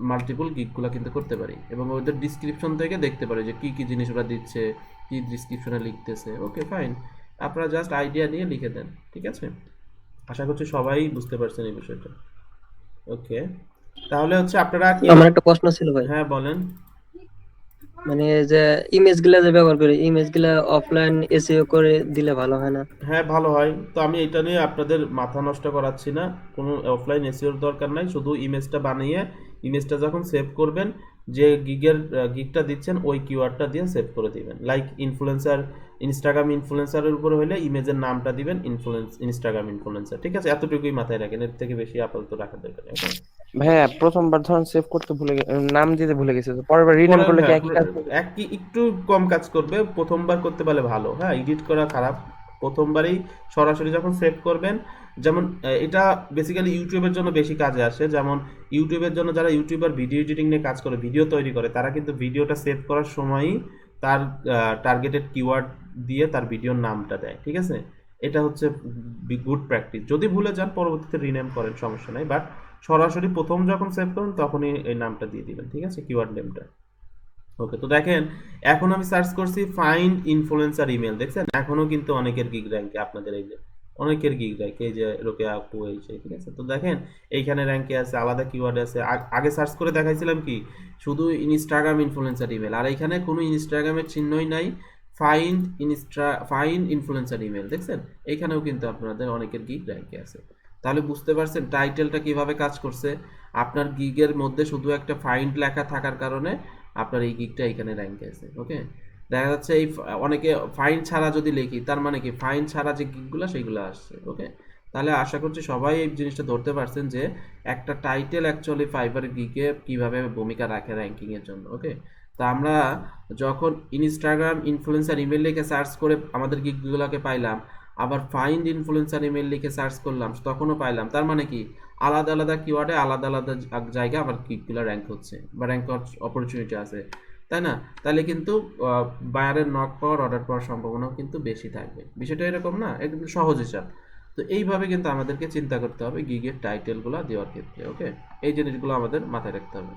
মাল্টিপল গিগগুলো কিন্তু করতে পারি, এবং ওদের ডিসক্রিপশন থেকে দেখতে পারি যে কী কী জিনিস ওরা দিচ্ছে, কী ডিসক্রিপশনে লিখতেছে। ওকে ফাইন, আপনারা জাস্ট আইডিয়া নিয়ে লিখে দেন, ঠিক আছে? আশা করছি সবাই বুঝতে পারছেন এই বিষয়টা। ওকে, তাহলে হচ্ছে আপনারা আমার একটা প্রশ্ন ছিল ভাই, হ্যাঁ বলেন। মানে যে ইমেজ গুলা যে ব্যবহার করি, ইমেজ গুলা অফলাইন এসইও করে দিলে ভালো হয় না? হ্যাঁ ভালো হয়, তো আমি এটা নিয়ে আপনাদের মাথা নষ্ট করাচ্ছি না, কোনো অফলাইন এসইওর দরকার নাই, শুধু ইমেজটা বানিয়ে ইমেজটা যখন সেভ করবেন, যে গিগটা দিচ্ছেন ওই কিওয়ার্ডটা দিয়ে সেভ করে দিবেন। লাইক ইনফ্লুয়েন্সার, ইনস্টাগ্রাম ইনফ্লুয়েন্সারের উপরে হলে ইমেজের নামটা দিবেন ইনস্টাগ্রাম ইনফ্লুয়েন্সার, ঠিক আছে? এতটুকুই মাথায় রাখেন, এর থেকে বেশি আপাতত রাখার দরকার নেই। ভাইয়া প্রথমবার ধরুন সেভ করতে নাম দিতে ভুলে গেছে, তো পরের বার রিনেম করলে কি একই কাজ করবে? একই, একটু কম কাজ করবে, প্রথমবার করতে পারলে ভালো। হ্যাঁ, এডিট করা খারাপ, প্রথমবারই সরাসরি যখন সেভ করবেন, যেমন এটা বেসিক্যালি ইউটিউবের জন্য বেশি কাজে আসে। যেমন ইউটিউবের জন্য যারা ইউটিউবার ভিডিও এডিটিং নিয়ে কাজ করে, ভিডিও তৈরি করে, তারা কিন্তু ভিডিওটা সেভ করার সময়ই তার টার্গেটেড কিওয়ার্ড দিয়ে তার ভিডিওর নামটা দেয়, ঠিক আছে? এটা হচ্ছে গুড প্র্যাকটিস। যদি ভুলে যান পরবর্তীতে রিনেম করেন, সমস্যা নাই, বাট সরাসরি প্রথম যখন সেভ করুন তখনই এই নামটা দিয়ে দিবেন, ঠিক আছে? কিওয়ার্ড নেমটা। ওকে, তো দেখেন এখন আমি সার্চ করছি ফাইন্ড ইনফ্লুয়েন্সার ইমেল, দেখছেন এখনো কিন্তু অনেকের গিগ র্যাঙ্কে, আপনাদের এই যে অনেকের গিগ র্যাঙ্কে, এই যে রোকেয়া আপু এই সেই, ঠিক আছে? তো দেখেন এইখানে র্যাঙ্কে আছে, আলাদা কিওয়ার্ড আছে। আগে সার্চ করে দেখাইছিলাম কি শুধু ইনস্টাগ্রাম ইনফ্লুয়েন্সার ইমেল, আর এইখানে কোনো ইনস্টাগ্রামের চিহ্নই নাই, ফাইন্ড ইনফ্লুয়েন্সার ইমেল, দেখছেন? এইখানেও কিন্তু আপনাদের অনেকের গিগ র্যাঙ্কে আছে। তাহলে বুঝতে পারছেন টাইটেলটা কিভাবে কাজ করছে। আপনার গিগের মধ্যে শুধু একটা ফাইন্ড লেখা থাকার কারণে আপনার এই গিগটা এখানে র্যাঙ্কে আছে। ওকে, দেখা যাচ্ছে এই অনেকে ফাইন্ড ছাড়া যদি লিখি, তার মানে কি ফাইন্ড ছাড়া যে গিগগুলো সেইগুলো আসছে। ওকে, তাহলে আশা করছি সবাই এই জিনিসটা ধরতে পারছেন যে একটা টাইটেল অ্যাকচুয়ালি ফাইবার গিগে কিভাবে ভূমিকা রাখে র্যাঙ্কিংয়ের জন্য। ওকে, তা আমরা যখন ইনস্টাগ্রাম ইনফ্লুয়েন্সার ইমেল লিখে সার্চ করে আমাদের গিগগুলোকে পাইলাম, আবার ফাইন্ড ইনফ্লুয়েন্সার ইমেল লিখে সার্চ করলাম তখনও পাইলাম, তার মানে কি আলাদা আলাদা কিওয়ার্ডে আলাদা আলাদা জায়গায় আমার গিগগুলো র্যাঙ্ক হচ্ছে বা র্যাঙ্ক হওয়ার অপরচুনিটি আছে, তাই না? তাহলে কিন্তু বায়ারের নক পাওয়ার, অর্ডার পাওয়ার সম্ভাবনাও কিন্তু বেশি থাকবে। বিষয়টা এরকম না, একদম সহজ হিসাব। তো এইভাবে কিন্তু আমাদেরকে চিন্তা করতে হবে গিগের টাইটেলগুলো দেওয়ার ক্ষেত্রে। ওকে, এই জিনিসগুলো আমাদের মাথায় রাখতে হবে।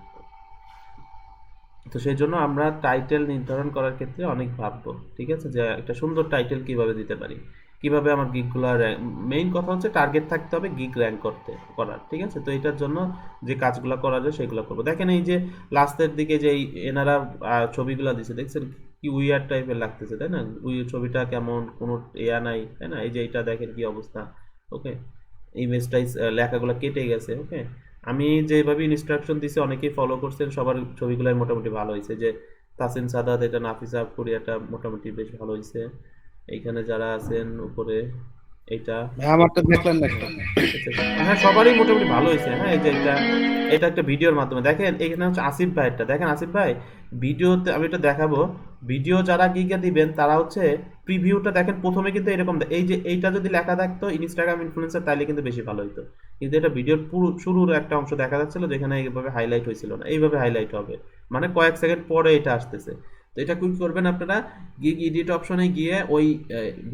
তো সেই জন্য আমরা টাইটেল নির্ধারণ করার ক্ষেত্রে অনেক ভাববো, ঠিক আছে? যে একটা সুন্দর টাইটেল কিভাবে দিতে পারি, কিভাবে আমার গিগগুলো মেইন কথা হচ্ছে টার্গেট থাকতে হবে গিগ র্যাঙ্ক করার, ঠিক আছে? তো এটার জন্য যে কাজগুলো করা যায় সেগুলো করবো। দেখেন এই যে লাস্টের দিকে যে এনারা ছবিগুলো দিছে, দেখছেন কি উইয়ার টাইপের লাগতেছে, তাই না? ছবিটা কেমন, কোনো এয়া নাই, তাই না? এই যে এটা দেখেন কি অবস্থা। ওকে, ইমেজটাই লেখাগুলো কেটে গেছে। ওকে, আমি যেভাবে ইনস্ট্রাকশন দিছি অনেকেই ফলো করছেন, সবার ছবিগুলাই মোটামুটি ভালো হয়েছে। যে তাসিন সাদাত, এটা নাফিসা কোরিয়াটা মোটামুটি বেশ ভালো হয়েছে। এইখানে যারা আছেন উপরে, এইটা আমারটা দেখলেন না? হ্যাঁ সবারই মোটামুটি ভালো হয়েছে। হ্যাঁ, এই যে এটা একটা ভিডিওর মাধ্যমে দেখেন, এখানে হচ্ছে আসিফ ভাইয়েরটা দেখেন। আসিফ ভাই ভিডিওতে আমি এটা দেখাবো, ভিডিও যারা গিগে দিবেন তারা হচ্ছে প্রিভিউটা দেখেন, প্রথমে কিন্তু এরকম এই যে এইটা যদি লেখা থাকতো ইনস্টাগ্রাম ইনফ্লুয়েন্সার, তাইলে কিন্তু বেশি ভালো হতো। কিন্তু এটা ভিডিওর পুরো শুরুর একটা অংশ দেখা যাচ্ছিল যেখানে এইভাবে হাইলাইট হয়েছিল না, এইভাবে হাইলাইট হবে, মানে কয়েক সেকেন্ড পরে এটা আসতেছে। তো এটা কি করবেন আপনারা, গিগ এডিট অপশনে গিয়ে ওই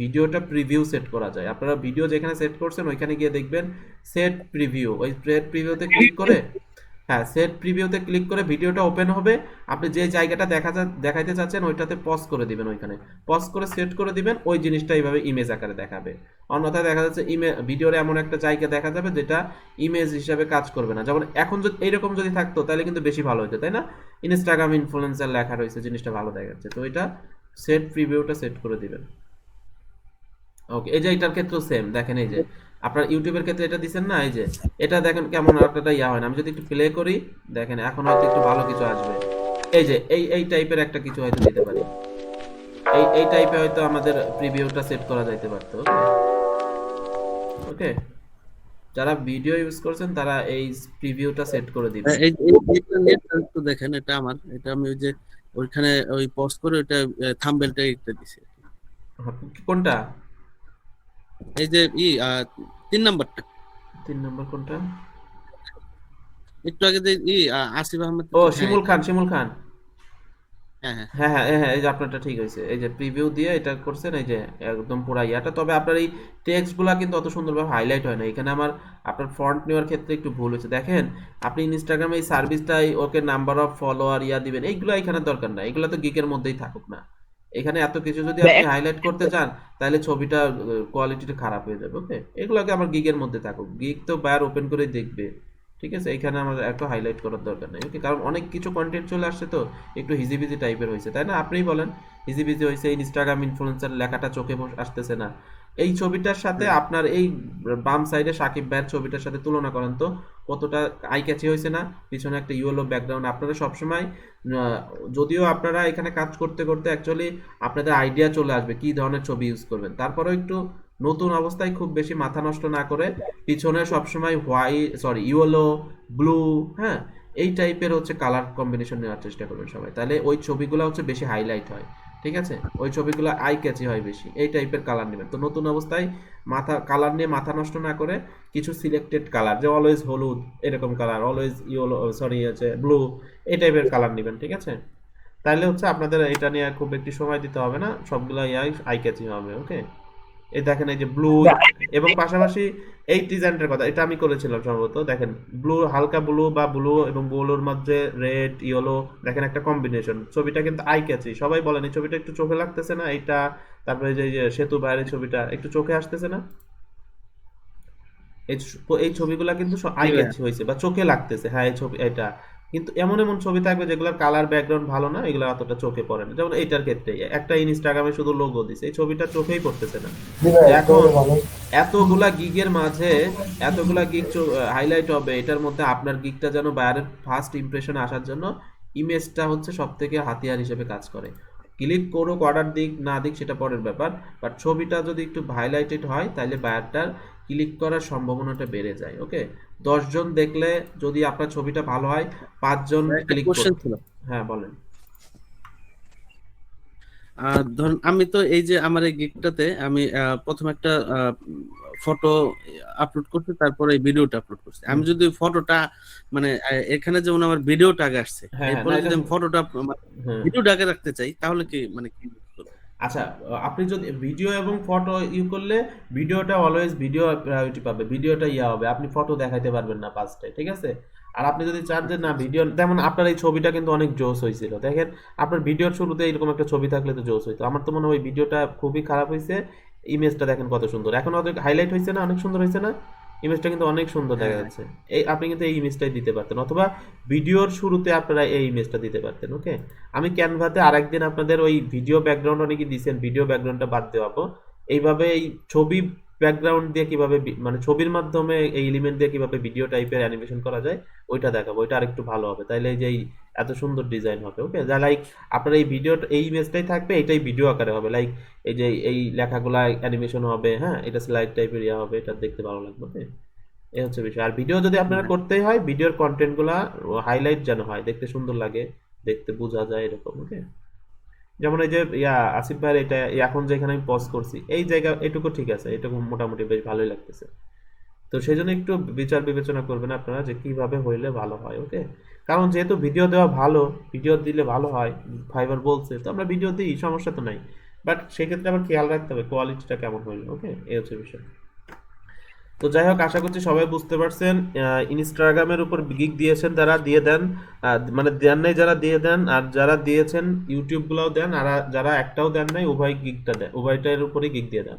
ভিডিওটা প্রিভিউ সেট করা যায়। আপনারা ভিডিও যেখানে সেট করছেন ওইখানে গিয়ে দেখবেন সেট প্রিভিউ, ওই সেট প্রিভিউতে ক্লিক করে, হ্যাঁ সেট প্রিভিউতে ক্লিক করে ভিডিওটা ওপেন হবে। আপনি যে জায়গাটা দেখাইতে চাচ্ছেন ওইটাতে পজ করে দিবেন, ওইখানে পজ করে সেট করে দিবেন, ওই জিনিসটা এইভাবে ইমেজ আকারে দেখাবে। অন্যথায় দেখা যাচ্ছে ভিডিওর এমন একটা জায়গা দেখা যাবে যেটা ইমেজ হিসাবে কাজ করবে না। যেমন এখন যদি এইরকম যদি থাকতো তাহলে কিন্তু বেশি ভালো হতো, তাই না? ইনস্টাগ্রাম ইনফ্লুয়েন্সার লেখা রয়েছে, জিনিসটা ভালো দেখাচ্ছে। তো এটা সেট প্রিভিউটা সেট করে দিবেন। ওকে, এই যে এটার ক্ষেত্রেও সেম দেখেন, এই যে আপনার ইউটিউবের ক্ষেত্রে এটা দিবেন না, এই যে এটা দেখেন কেমন একটা ইয়া হয় না। আমি যদি একটু প্লে করি দেখেন এখন হয়তো একটু ভালো কিছু আসবে। এই যে এই টাইপের একটা কিছু হয়তো দিতে পারি, এই টাইপে হয়তো আমাদের প্রিভিউটা সেট করা যাইতে পারতো। ওকে, যারা ভিডিও ইউজ করছেন তারা এই প্রিভিউটা সেট করে দিবেন। এটা একটু দেখেন, এটা আমার, এটা আমি ওই যে ওইখানে ওই পজ করে ওটা থাম্বনেলটা একটা দিছি। কোনটা? এই যে 3 নাম্বারটা। 3 নম্বর কোনটা? একটু আগে যে আসিফ আহমেদ, ও শিমুল খান, শিমুল খান। হ্যাঁ হ্যাঁ হ্যাঁ হ্যাঁ হ্যাঁ, এই যে আপনারটা ঠিক হয়েছে, এই যে প্রিভিউ দিয়ে এটা করছেন, এই যে একদম পুরা ইয়াটা। তবে আপনার এই টেক্সটগুলা কিন্তু অত সুন্দরভাবে হাইলাইট হয় না। এখানে আপনার ফন্ট নেওয়ার ক্ষেত্রে একটু ভুল হয়েছে। দেখেন আপনি ইনস্টাগ্রামে এই সার্ভিসটাই ওকে নাম্বার অফ ফলোয়ার ইয়া দিবেন, এইগুলো এখানে দরকার না, এগুলো তো গিকের মধ্যেই থাকুক না। এখানে এত কিছু যদি আপনি হাইলাইট করতে চান তাহলে ছবিটা কোয়ালিটিটা খারাপ হয়ে যাবে। ওকে, এগুলোকে আমার গিগের মধ্যে থাকুক, গিগ তো বায়ার ওপেন করে দেখবে, ঠিক আছে? এখানে আমাদের এত হাইলাইট করার দরকার নেই। ওকে, কারণ অনেক কিছু কন্টেন্ট চলে আসছে তো একটু হিজিবিজি টাইপের হয়েছে, তাই না? আপনিই বলেন, হিজিবিজি হয়েছে, ইনস্টাগ্রাম ইনফ্লুয়েন্সার লেখাটা চোখে আসতেছে না। এই ছবিটার সাথে আপনার এই বাম সাইডে সাকিব ভাইয়ের ছবিটার সাথে তুলনা করেন তো কতটা আই ক্যাচি হয়েছে না? পিছনে একটা ইয়েলো ব্যাকগ্রাউন্ড। আপনারা সবসময় যদিও আপনারা এখানে কাজ করতে করতে অ্যাকচুয়ালি আপনাদের আইডিয়া চলে আসবে কি ধরনের ছবি ইউজ করবেন, তারপরেও একটু নতুন অবস্থায় খুব বেশি মাথা নষ্ট না করে পিছনে সবসময় ইয়েলো, ব্লু, হ্যাঁ এই টাইপের হচ্ছে কালার কম্বিনেশন নেওয়ার চেষ্টা করবেন সবাই, তাহলে ওই ছবিগুলো হচ্ছে বেশি হাইলাইট হয়, ঠিক আছে? ওই ছবিগুলো আই ক্যাচি হয় বেশি। এই টাইপের কালার নেবেন। তো নতুন অবস্থায় কালার নিয়ে মাথা নষ্ট না করে কিছু সিলেক্টেড কালার, যে অলওয়েজ হলুদ এরকম কালার, অলওয়েজ ইয়েলো হচ্ছে ব্লু, এই টাইপের কালার নেবেন, ঠিক আছে? তাহলে হচ্ছে আপনাদের এটা নিয়ে খুব একটি সময় দিতে হবে না, সবগুলো আই ক্যাচি হবে। ওকে, এই দেখেন এই যে ব্লু, এবং পাশাপাশি এই ডিজাইনটার কথা এটা আমি করেছিলাম সম্ভবত। দেখেন ব্লু, হালকা ব্লু বা ব্লু এবং ব্লুর মধ্যে রেড ইয়েলো, দেখেন একটা কম্বিনেশন, ছবিটা কিন্তু আই ক্যাচি। সবাই বলেন এই ছবিটা একটু চোখে লাগতেছে না? এইটা তারপরে যে সেতু বাইরের ছবিটা একটু চোখে আসতেছে না? এই ছবিগুলা কিন্তু আই ক্যাচি হয়েছে বা চোখে লাগতেছে। হ্যাঁ এই ছবি এটা কিন্তু এমন এমন ছবি থাকবে যেগুলোর কালার ব্যাকগ্রাউন্ড ভালো না, এগুলো অতটা চোখে পড়ে না। যেমন এইটার ক্ষেত্রে একটা ইনস্টাগ্রামে শুধু লোগো দিছে, এই ছবিটা চোখেই পড়তেছে না। এখন এতগুলা গিগের মাঝে এতগুলা গিগ হাইলাইট হবে, এটার মধ্যে আপনার গিগটা যেন বাইরের ফার্স্ট ইমপ্রেশন আসার জন্য ইমেজটা হচ্ছে সব থেকে হাতিয়ার হিসেবে কাজ করে। ক্লিক করুক, অর্ডার দিক না দিক সেটা পরের ব্যাপার, বাট ছবিটা যদি একটু হাইলাইটেড হয় তাহলে বায়ারটার ক্লিক করার সম্ভাবনাটা বেড়ে যায়। ওকে, 10 জন দেখলে যদি আপনার ছবিটা ভালো হয় 5 জন ক্লিক করবে। হ্যাঁ বলেন। ধরুন আমি তো এই যে আমার এই গিগটাতে আমি প্রথম একটা ফটো আপলোড করছি, তারপরে এই ভিডিওটা আপলোড করছি। আমি যদি ফটোটা মানে এখানে যেমন আমার ভিডিওটা আগে আসছে, এরপরে যদি আমি ফটোটা ভিডিওটা আগে রাখতে চাই তাহলে কি মানে কি করব? আচ্ছা, আপনি যদি ভিডিও এবং ফটো করলে ভিডিওটা অলওয়েজ ভিডিও প্রায়োরিটি পাবে, ভিডিওটা হবে, আপনি ফটো দেখাইতে পারবেন না পাঁচটায়, ঠিক আছে? আর আপনি যদি চান যে না ভিডিও, যেমন আপনার এই ছবিটা কিন্তু অনেক জোস হয়েছিল, দেখেন আপনার ভিডিওর শুরুতে এরকম একটা ছবি থাকলে তো জোস হইতো। আমার তো মনে হয় ওই ভিডিওটা খুবই খারাপ হয়েছে, ইমেজটা দেখেন কত সুন্দর, এখন অনেক হাইলাইট হয়েছে না, অনেক সুন্দর হয়েছে না? ইমেজটা কিন্তু অনেক সুন্দর দেখা যাচ্ছে। এই আপনি কিন্তু এই ইমেজটাই দিতে পারতেন, অথবা ভিডিওর শুরুতে আপনারা এই ইমেজটা দিতে পারতেন। ওকে, আমি ক্যানভাতে আরেকদিন আপনাদের ওই ভিডিও ব্যাকগ্রাউন্ড অনেকে দিয়েছেন, ভিডিও ব্যাকগ্রাউন্ডটা বাদ দেওয়াবো, এইভাবে এই ছবি ব্যাকগ্রাউন্ড দিয়ে কিভাবে মানে ছবির মাধ্যমে এই এলিমেন্ট দিয়ে কিভাবে ভিডিও টাইপের অ্যানিমেশন করা যায় ওইটা দেখাবো, ওইটা আরেকটু ভালো হবে, তাইলে এই যে এত সুন্দর ডিজাইন হবে। ওকে, যা লাইক আপনার এই ভিডিও এই ইমেজটাই থাকবে, এটাই ভিডিও আকারে হবে, লাইক এই যে এই লেখাগুলা অ্যানিমেশন হবে, হ্যাঁ এটা স্লাইড টাইপের হবে, এটা দেখতে ভালো লাগবে। ওকে, এই হচ্ছে বিষয়। আর ভিডিও যদি আপনারা করতেই হয়, ভিডিওর কন্টেন্টগুলা হাইলাইট যেন হয়, দেখতে সুন্দর লাগে, দেখতে বোঝা যায় এরকম। ওকে, যেমন এই যে আসিফ ভাই এটা এখন যেখানে আমি পজ করছি এই জায়গা এটুকু ঠিক আছে, এটুকু মোটামুটি বেশ ভালোই লাগতেছে। তো সেই জন্য একটু বিচার বিবেচনা করবেন আপনারা যে কিভাবে হইলে ভালো হয়। ওকে, কারণ যেহেতু ভিডিও দেওয়া ভালো, ভিডিও দিলে ভালো হয়, ফাইবার বলছে, তো আমরা ভিডিও দিই, সমস্যা তো নাই। বাট সেক্ষেত্রে আবার খেয়াল রাখতে হবে কোয়ালিটিটা কেমন হইলো। ওকে, এই হচ্ছে বিষয়। তো যাই হোক, আশা করছি সবাই বুঝতে পারছেন। ইনস্টাগ্রামের উপর গিগ দিয়েছেন তারা দিয়ে দেন, মানে দেন নাই যারা দিয়ে দেন, আর যারা দিয়েছেন ইউটিউব গুলাও দেন, আর যারা একটাও দেন নাই উভয় গিগটা দেন, উভয়টার উপরেই গিগ দিয়ে দেন।